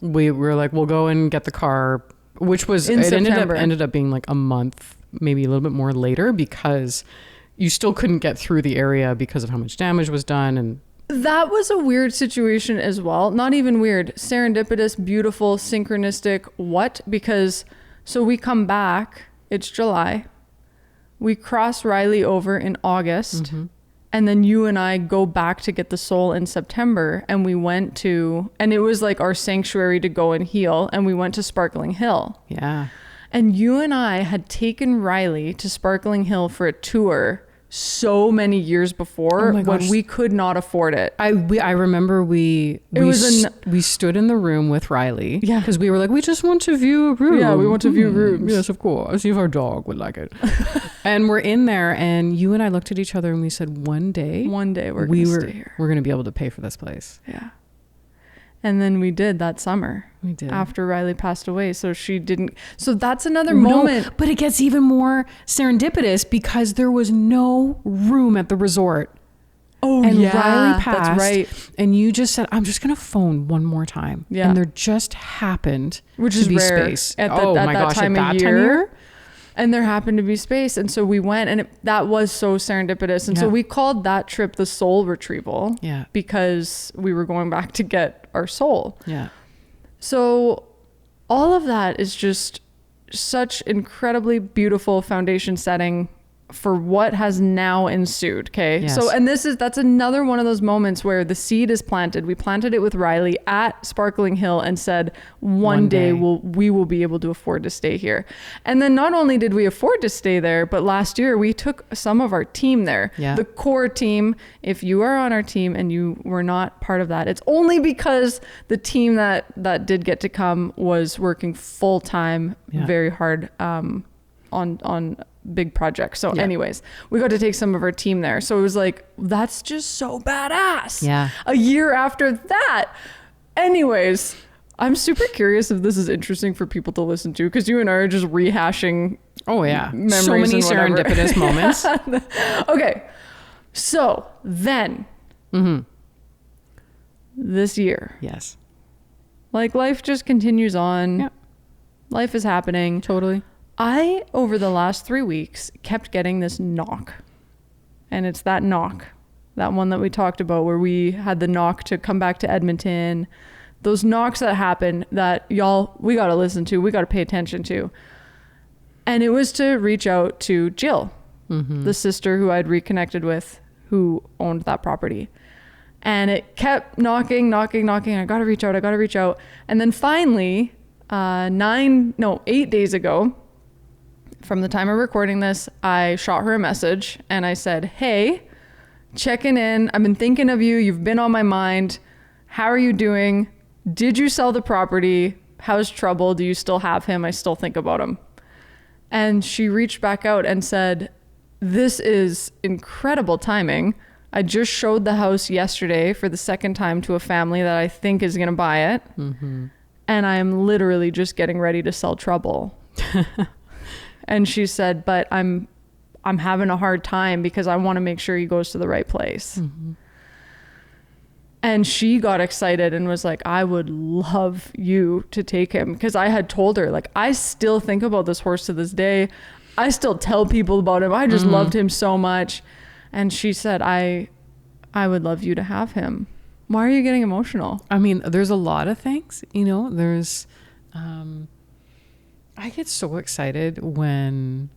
We were like, we'll go and get the car, which was, In it September. ended up being like a month, maybe a little bit more later, because you still couldn't get through the area because of how much damage was done. And That was a weird situation as well. Not even weird. Serendipitous, beautiful, synchronistic. What? Because so we come back. It's July. We cross Riley over in August. And then you and I go back to get the soul in September. And we went to, and it was like our sanctuary to go and heal. And we went to Sparkling Hill. yeah. And you and I had taken Riley to Sparkling Hill for a tour so many years before Oh my when gosh. we could not afford it. I remember we stood in the room with Riley. Yeah. Because we were like, we just want to view a room. Yeah, we want to view rooms. Yes, of course. See if our dog would like it. And we're in there, and you and I looked at each other and we said, one day We're going to stay here. we're going to be able to pay for this place. Yeah. And then we did that summer. We did. After Riley passed away. So she didn't. So that's another No, moment. but it gets even more serendipitous because there was no room at the resort. Oh, And yeah. Riley passed. That's right. And you just said, I'm just going to phone one more time. Yeah. And there just happened Which to is be rare space. at oh that my gosh, time at of that year. And there happened to be space. And so we went, and that was so serendipitous. And so Yeah. we called that trip the soul retrieval. Yeah. Because we were going back to get our soul. Yeah. So all of that is just such incredibly beautiful foundation setting for what has now ensued. Okay. Yes. So, and that's another one of those moments where the seed is planted. We planted it with Riley at Sparkling Hill and said, one day we will be able to afford to stay here. And then not only did we afford to stay there, but last year we took some of our team there. Yeah. The core team. If you are on our team and you were not part of that, it's only because the team that did get to come was working full time, Yeah. very hard, on big projects. So anyways, we got to take some of our team there. So it was like, that's just so badass. Yeah. A year after that. Anyways, I'm super curious if this is interesting for people to listen to, because you and I are just rehashing. Oh yeah. Memories So many and whatever. serendipitous moments. Okay. So then this year, Yes. like life just continues on. Yeah. Life is happening. Totally. I, over the last 3 weeks, kept getting this knock. And it's that knock, that one that we talked about where we had the knock to come back to Edmonton. Those knocks that happen that y'all, we got to listen to, we got to pay attention to. And it was to reach out to Jill, the sister who I'd reconnected with, who owned that property. And it kept knocking. I got to reach out. And then finally, 8 days ago, from the time of recording this, I shot her a message and I said, hey, checking in. I've been thinking of you. You've been on my mind. How are you doing? Did you sell the property? How's trouble? Do you still have him? I still think about him. And she reached back out and said, this is incredible timing. I just showed the house yesterday for the second time to a family that I think is going to buy it. And I'm literally just getting ready to sell trouble. And she said, but I'm having a hard time because I want to make sure he goes to the right place. And she got excited and was like, I would love you to take him. Because I had told her, like, I still think about this horse to this day. I still tell people about him. I just loved him so much. And she said, I would love you to have him. Why are you getting emotional? I mean, there's a lot of things, there's, I get so excited when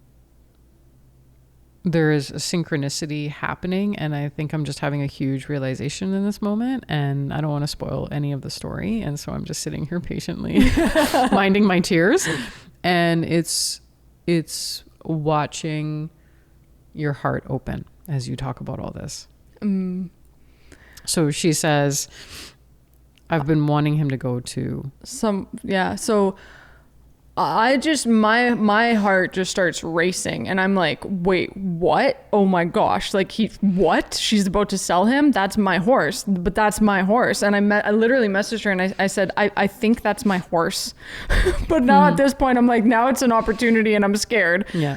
there is a synchronicity happening, and I think I'm just having a huge realization in this moment, and I don't want to spoil any of the story, and so I'm just sitting here patiently minding my tears. And it's watching your heart open as you talk about all this. So she says, I've been wanting him to go to So I just, my heart just starts racing, and I'm like, wait, what? Oh my gosh. Like, what? She's about to sell him? That's my horse, but that's my horse. And I literally messaged her, and I said, I think that's my horse. But now at this point, I'm like, now it's an opportunity and I'm scared. Yeah.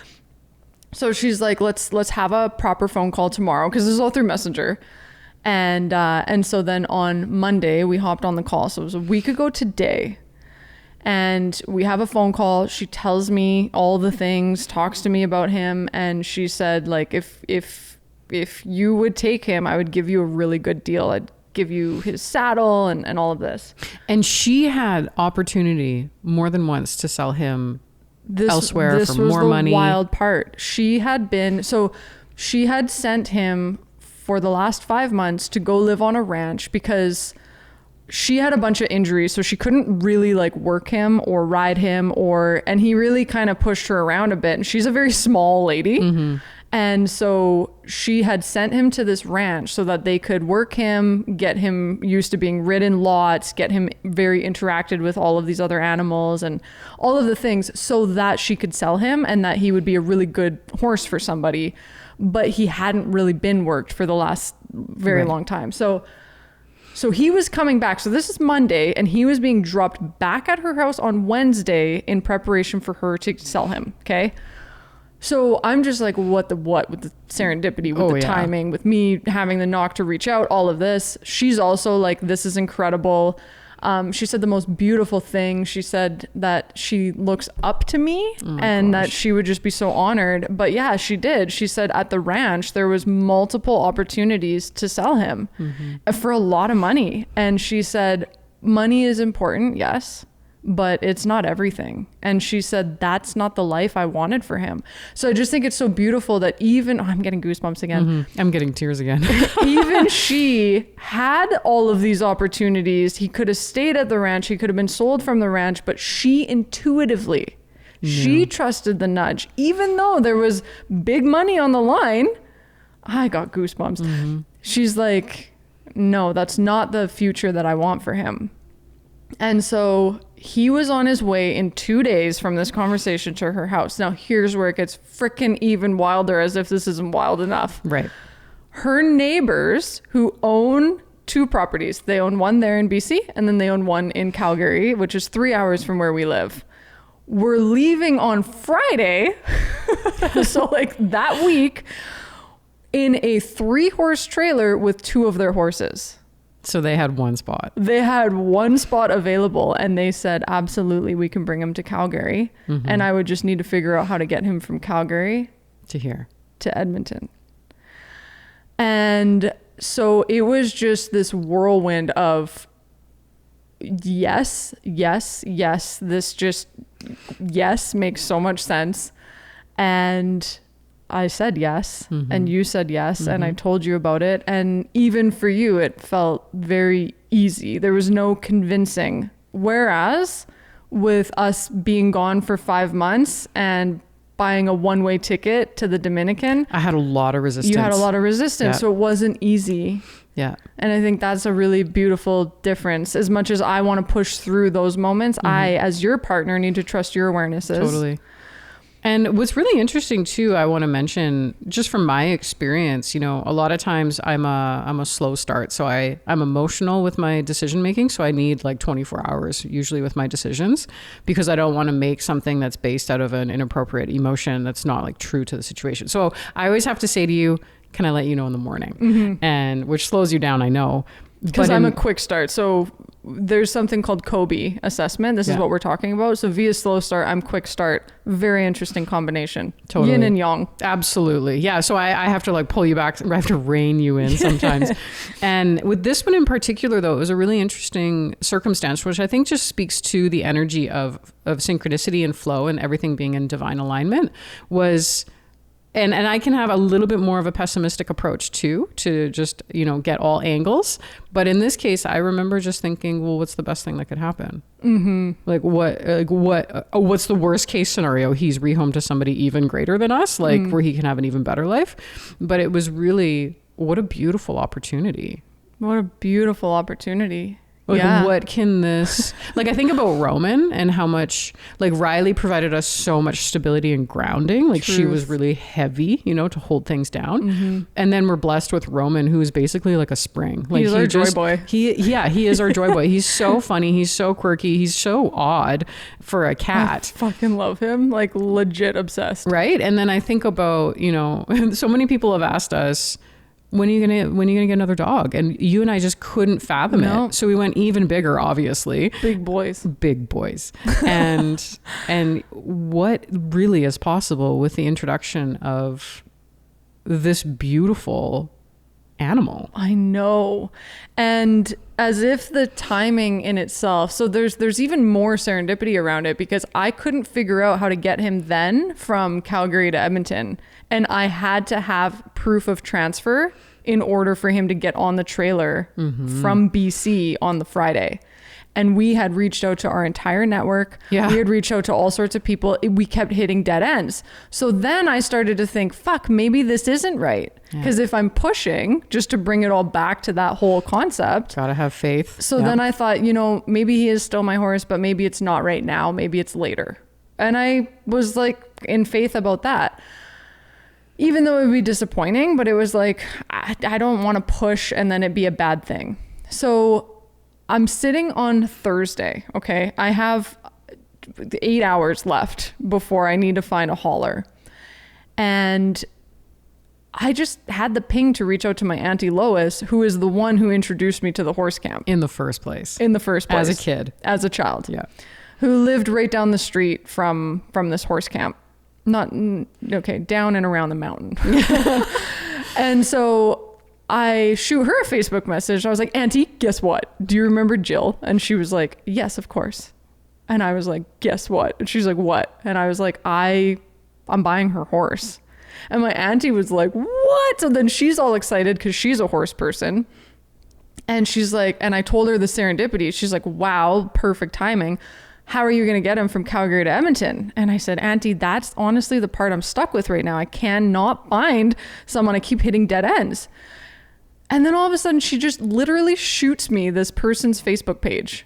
So she's like, let's have a proper phone call tomorrow, because this is all through Messenger. And so then on Monday we hopped on the call. So it was a week ago today. And we have a phone call. She tells me all the things, talks to me about him. And she said, like, if you would take him, I would give you a really good deal. I'd give you his saddle and all of this. And she had opportunity more than once to sell him elsewhere for more money. This was the wild part. She had sent him for the last 5 months to go live on a ranch because she had a bunch of injuries, so she couldn't really like work him or ride him, and he really kind of pushed her around a bit. And she's a very small lady. Mm-hmm. And so she had sent him to this ranch so that they could work him, get him used to being ridden lots, get him very interacted with all of these other animals and all of the things, so that she could sell him and that he would be a really good horse for somebody. But he hadn't really been worked for the last very long time. So he was coming back. So this is Monday, and he was being dropped back at her house on Wednesday in preparation for her to sell him. Okay. So I'm just like, what with the serendipity, with the timing, with me having the knock to reach out, all of this. She's also like, this is incredible. She said the most beautiful thing. She said that she looks up to me that she would just be so honored. But yeah, she did. She said at the ranch, there was multiple opportunities to sell him for a lot of money. And she said, money is important. Yes. But it's not everything. And she said, that's not the life I wanted for him. So I just think it's so beautiful that I'm getting goosebumps again. I'm getting tears again. Even she had all of these opportunities. He could have stayed at the ranch. He could have been sold from the ranch, but she intuitively, she trusted the nudge. Even though there was big money on the line, I got goosebumps. She's like, no, that's not the future that I want for him. And so he was on his way in 2 days from this conversation to her house. Now, here's where it gets freaking even wilder, as if this isn't wild enough. Right. Her neighbors, who own 2 properties, they own one there in BC, and then they own one in Calgary, which is 3 hours from where we live, were leaving on Friday. So like that week, in a 3-horse trailer with 2 of their horses. So they had one spot. They had one spot available, and they said, absolutely, we can bring him to Calgary. And I would just need to figure out how to get him from Calgary to here, to Edmonton. And so it was just this whirlwind of yes, this just, yes, makes so much sense. And I said yes, and you said yes, and I told you about it. And even for you, it felt very easy. There was no convincing. Whereas with us being gone for 5 months and buying a one-way ticket to the Dominican, I had a lot of resistance. You had a lot of resistance, so it wasn't easy. Yeah. And I think that's a really beautiful difference. As much as I want to push through those moments, I, as your partner, need to trust your awarenesses. Totally. And what's really interesting too, I want to mention, just from my experience, a lot of times I'm a slow start. So I'm emotional with my decision making. So I need like 24 hours usually with my decisions, because I don't want to make something that's based out of an inappropriate emotion that's not like true to the situation. So I always have to say to you, can I let you know in the morning? And which slows you down, I know. Because I'm a quick start. So there's something called Kobe assessment. This is what we're talking about. So V is slow start, I'm quick start. Very interesting combination. Totally. Yin and yang. Absolutely. Yeah. So I have to like pull you back. I have to rein you in sometimes. And with this one in particular, though, it was a really interesting circumstance, which I think just speaks to the energy of synchronicity and flow and everything being in divine alignment was... And I can have a little bit more of a pessimistic approach too, to just, you know, get all angles. But in this case, I remember just thinking, well, what's the best thing that could happen? Mm-hmm. What's the worst case scenario? He's rehomed to somebody even greater than us, like where he can have an even better life. But it was really, what a beautiful opportunity. What a beautiful opportunity. Like, what can this, like, I think about Roman and how much, like, Riley provided us so much stability and grounding. Like, she was really heavy, you know, to hold things down. Mm-hmm. And then we're blessed with Roman, who is basically like a spring. Like, he's our joy boy. He is our joy boy. He's so funny. He's so quirky. He's so odd for a cat. I fucking love him. Like, legit obsessed. Right. And then I think about, you know, so many people have asked us, when are you gonna get another dog? And you and I just couldn't fathom it. So we went even bigger, obviously. Big boys. And what really is possible with the introduction of this beautiful animal. I know. And as if the timing in itself, so there's even more serendipity around it, because I couldn't figure out how to get him then from Calgary to Edmonton, and I had to have proof of transfer in order for him to get on the trailer from BC on the Friday. And we had reached out to our entire network. Yeah. We had reached out to all sorts of people. We kept hitting dead ends. So then I started to think, fuck, maybe this isn't right. Because if I'm pushing just to bring it all back to that whole concept. Gotta have faith. So then I thought, you know, maybe he is still my horse, but maybe it's not right now. Maybe it's later. And I was like in faith about that. Even though it would be disappointing, but it was like, I don't want to push and then it be a bad thing. So I'm sitting on Thursday, okay? I have 8 hours left before I need to find a hauler. And I just had the ping to reach out to my Auntie Lois, who is the one who introduced me to the horse camp. In the first place. As a kid. As a child. Yeah. Who lived right down the street from this horse camp. Down and around the mountain. And so I shoot her a Facebook message. I was like, Auntie, guess what? Do you remember Jill? And she was like, yes, of course. And I was like, guess what? And she's like, what? And I was like, I'm buying her horse. And my auntie was like, what? So then she's all excited because she's a horse person. And she's like, and I told her the serendipity. She's like, wow, perfect timing. How are you going to get him from Calgary to Edmonton? And I said, Auntie, that's honestly the part I'm stuck with right now. I cannot find someone. I keep hitting dead ends. And then all of a sudden she just literally shoots me this person's Facebook page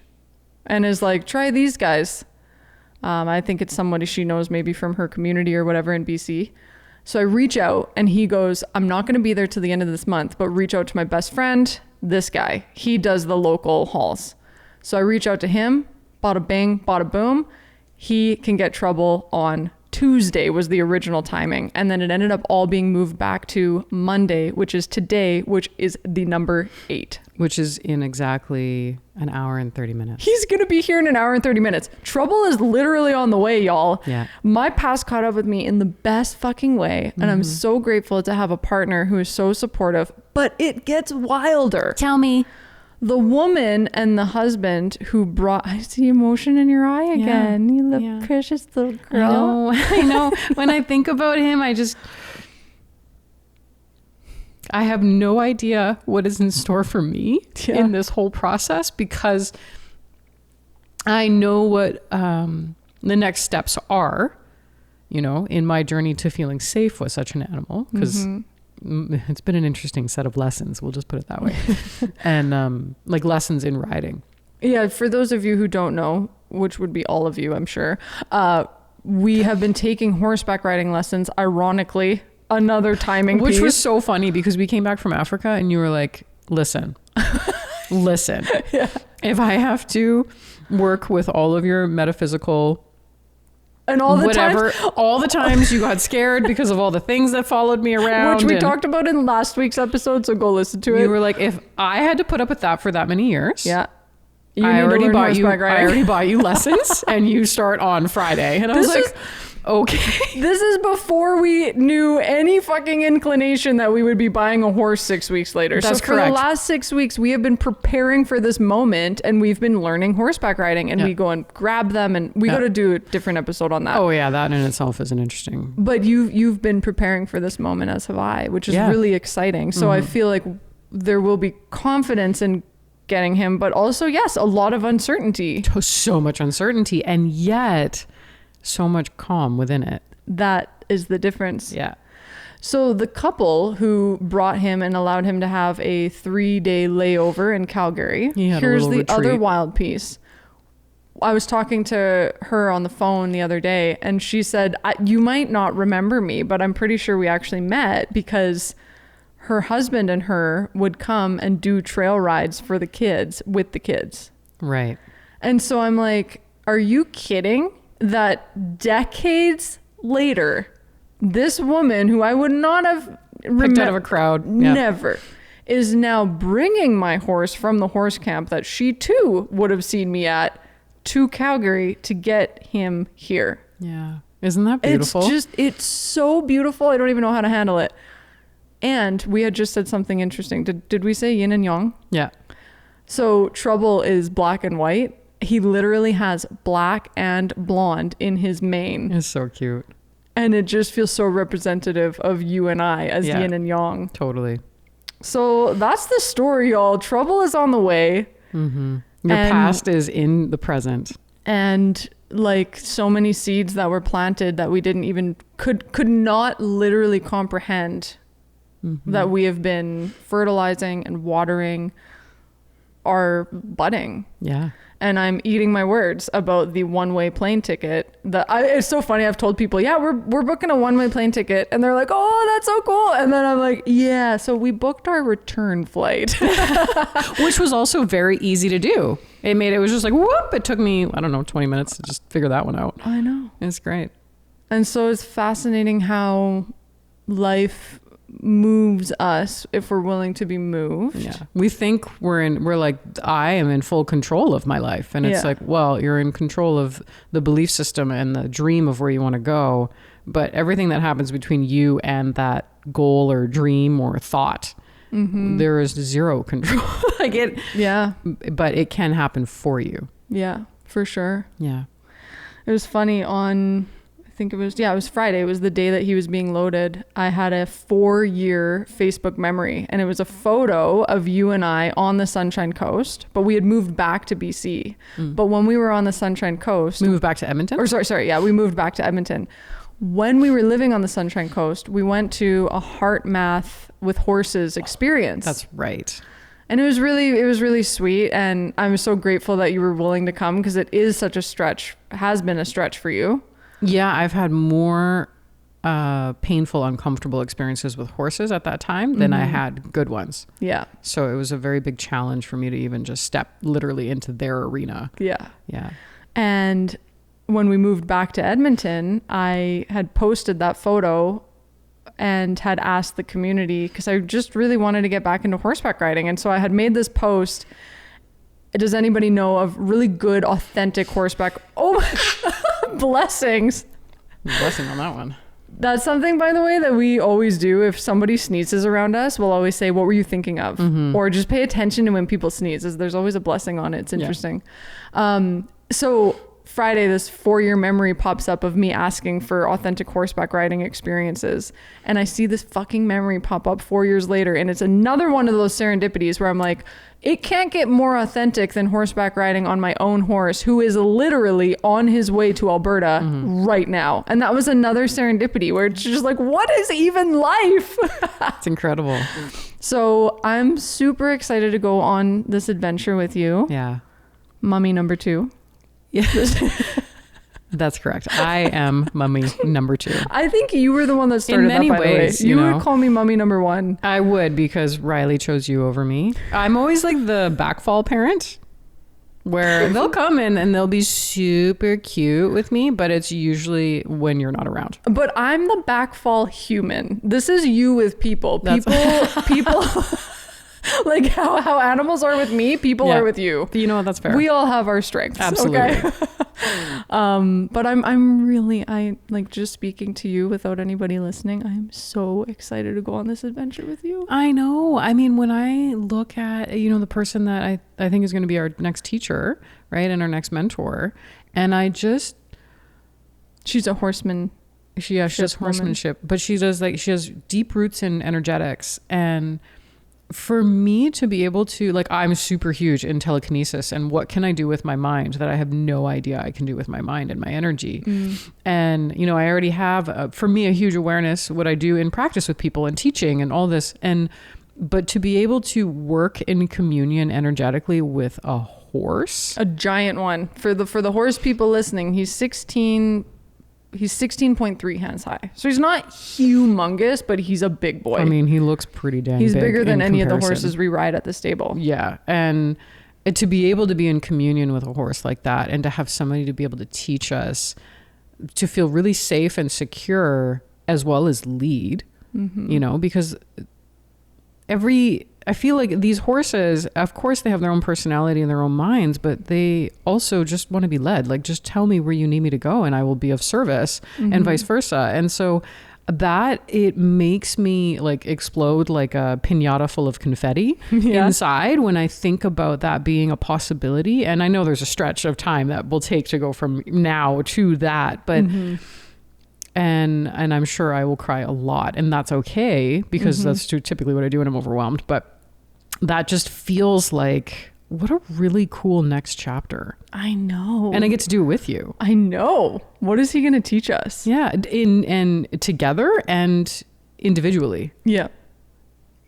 and is like, try these guys. I think it's somebody she knows maybe from her community or whatever in BC. So I reach out and he goes, I'm not going to be there till the end of this month, but reach out to my best friend, this guy. He does the local hauls. So I reach out to him, bada bing, bada boom. He can get trouble on Tuesday was the original timing. And then it ended up all being moved back to Monday, which is today, which is the number 8. Which is in exactly an hour and 30 minutes. He's going to be here in an hour and 30 minutes. Trouble is literally on the way, y'all. Yeah. My past caught up with me in the best fucking way. And I'm so grateful to have a partner who is so supportive, but it gets wilder. Tell me. The woman and the husband who brought, I see emotion in your eye again. You little precious little girl. I know. When I think about him, I have no idea what is in store for me in this whole process, because I know what the next steps are, you know, in my journey to feeling safe with such an animal, because it's been an interesting set of lessons. We'll just put it that way. And like lessons in riding. Yeah. For those of you who don't know, which would be all of you, I'm sure, we have been taking horseback riding lessons, ironically, another timing which piece. Was so funny because we came back from Africa and you were like, listen, if I have to work with all of your metaphysical and all the all the times you got scared because of all the things that followed me around, which we talked about in last week's episode, so go listen to it. You were like, if I had to put up with that for that many years, You I need to already learn bought you. horseback riding." I already bought you lessons, and you start on Friday. And I was This like, okay. This is before we knew any fucking inclination that we would be buying a horse 6 weeks later. That's so for the correct. last 6 weeks, we have been preparing for this moment, and we've been learning horseback riding, and Yeah. we go and grab them, and we Yeah. got to do a different episode on that. Oh yeah, that in itself is an interesting. But you've been preparing for this moment, as have I, which is Yeah. really exciting. So I feel like there will be confidence in getting him, but also, yes, a lot of uncertainty. So much uncertainty, and yet so much calm within it. That is the difference. Yeah. So the couple who brought him and allowed him to have a 3-day layover in Calgary. He had a Here's little the other retreat. wild piece. I was talking to her on the phone the other day, and she said, "You might not remember me, but I'm pretty sure we actually met because her husband and her would come and do trail rides for the kids with the kids." Right. And so I'm like, are you kidding that decades later, this woman who I would not have Picked out of a crowd. Yeah. never, is now bringing my horse from the horse camp that she too would have seen me at to Calgary to get him here. Yeah. Isn't that beautiful? It's so beautiful. I don't even know how to handle it. And we had just said something interesting. Did we say yin and yang? Yeah. So Trouble is black and white. He literally has black and blonde in his mane. It's so cute. And it just feels so representative of you and I as Yeah. yin and yang. Totally. So that's the story, y'all. Trouble is on the way. Your And- past is in the present. And like so many seeds that were planted that we didn't even could not literally comprehend that we have been fertilizing and watering are budding. Yeah. And I'm eating my words about the one-way plane ticket. It's so funny. I've told people, yeah, we're booking a one-way plane ticket, and they're like, "Oh, that's so cool." And then I'm like, "Yeah, so we booked our return flight." Which was also very easy to do. It was just like, whoop. It took me, 20 minutes to just figure that one out. I know. It's great. And so it's fascinating how life moves us if we're willing to be moved. Yeah. We think we're like, I am in full control of my life. And it's Yeah. like, well, you're in control of the belief system and the dream of where you want to go. But everything that happens between you and that goal or dream or thought, there is zero control. Yeah. But it can happen for you. Yeah, for sure. Yeah. It was funny on, it was Friday. It was the day that he was being loaded. I had a 4-year Facebook memory, and it was a photo of you and I on the Sunshine Coast, but we had moved back to BC. But when we were on the Sunshine Coast, We moved back to Edmonton? or sorry, yeah, we moved back to Edmonton. When we were living on the Sunshine Coast, we went to a heart math with horses experience. That's right. And it was really sweet, and I'm so grateful that you were willing to come because it is such a stretch, has been a stretch for you. Yeah, I've had more painful, uncomfortable experiences with horses at that time than I had good ones. Yeah. So it was a very big challenge for me to even just step literally into their arena. Yeah. Yeah. And when we moved back to Edmonton, I had posted that photo and had asked the community because I just really wanted to get back into horseback riding. And so I had made this post. Does anybody know of really good, authentic horseback? Oh, my blessings. Blessing on that one. That's something, by the way, that we always do. If somebody sneezes around us, we'll always say, "What were you thinking of?" Or just pay attention to when people sneeze. There's always a blessing on it. It's interesting. So Friday, this 4-year memory pops up of me asking for authentic horseback riding experiences. And I see this fucking memory pop up 4 years later. And it's another one of those serendipities where I'm like, it can't get more authentic than horseback riding on my own horse, who is literally on his way to Alberta right now. And that was another serendipity where it's just like, what is even life? It's incredible. So I'm super excited to go on this adventure with you. Yeah. Mummy number 2. Yes. That's correct. I am mummy number 2. I think you were the one that started many that, by ways, the way. you You know. would call me mummy number 1. I would, because Riley chose you over me. I'm always like the backfall parent where they'll come in and they'll be super cute with me, but it's usually when you're not around. But I'm the backfall human. This is you with people. People Like how animals are with me, people Yeah. are with you. You know what? That's fair. We all have our strengths. Absolutely. Okay? But I'm really, like, just speaking to you without anybody listening, I'm so excited to go on this adventure with you. I know. I mean, when I look at, the person that I think is going to be our next teacher, right, and our next mentor, and She's a horseman. she does horsemanship, but she has deep roots in energetics. And for me to be able to, like, I'm super huge in telekinesis and what can I do with my mind that I have no idea I can do with my mind and my energy. And, I already have, for me, a huge awareness what I do in practice with people and teaching and all this. But to be able to work in communion energetically with a horse. A giant one. For the horse people listening, he's 16.3 hands high. So he's not humongous, but he's a big boy. I mean, he looks pretty dang he's big bigger than in any of the comparison. horses we ride at the stable. Yeah. And to be able to be in communion with a horse like that and to have somebody to be able to teach us to feel really safe and secure as well as lead, because I feel like these horses, of course, they have their own personality and their own minds, but they also just want to be led. Like, just tell me where you need me to go and I will be of service, and vice versa. And so that, it makes me like explode like a piñata full of confetti inside when I think about that being a possibility. And I know there's a stretch of time that will take to go from now to that, but and I'm sure I will cry a lot, and that's okay because that's typically what I do when I'm overwhelmed. But that just feels like, what a really cool next chapter. I know. And I get to do it with you. I know. What is he going to teach us? Yeah. And together and individually. Yeah.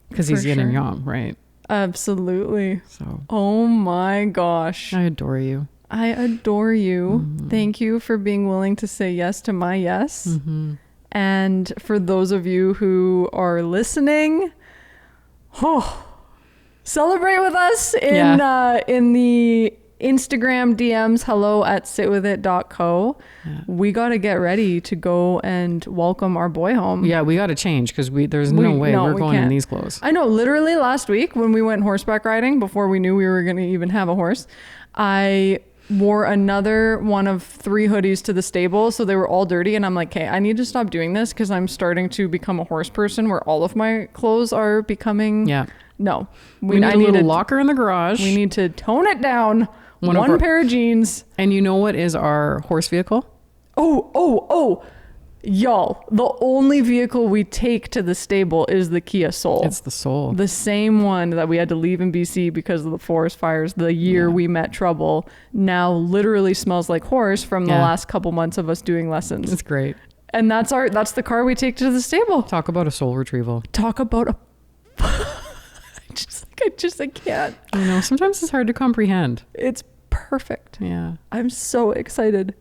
Because he's For yin and sure. yang, right? Absolutely. So Oh my gosh. I adore you. I adore you. Thank you for being willing to say yes to my yes. And for those of you who are listening, celebrate with us in the Instagram DMs, hello@sitwithit.co. We got to get ready to go and welcome our boy home. Yeah, we got to change because there's no way we're going in can't. these clothes. I know, literally last week when we went horseback riding, before we knew we were going to even have a horse, I wore another one of 3 hoodies to the stable, so they were all dirty, and I'm like, okay, I need to stop doing this because I'm starting to become a horse person where all of my clothes are becoming no. We need a little locker in the garage. We need to tone it down. One pair of jeans. And you know what is our horse vehicle? Oh. Y'all, the only vehicle we take to the stable is the Kia Soul. It's the Soul. The same one that we had to leave in BC because of the forest fires the year we met trouble now literally smells like horse from the last couple months of us doing lessons. It's great. And that's the car we take to the stable. Talk about a soul retrieval. Talk about a I can't. Sometimes it's hard to comprehend. It's perfect. Yeah. I'm so excited.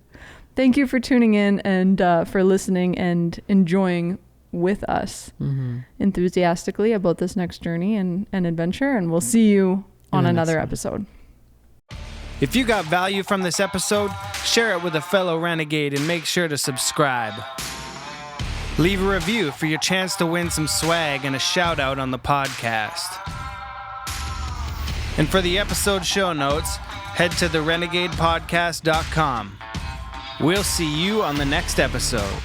Thank you for tuning in and for listening and enjoying with us enthusiastically about this next journey and adventure. And we'll see you on another episode. If you got value from this episode, share it with a fellow renegade and make sure to subscribe. Leave a review for your chance to win some swag and a shout out on the podcast. And for the episode show notes, head to therenegadepodcast.com. We'll see you on the next episode.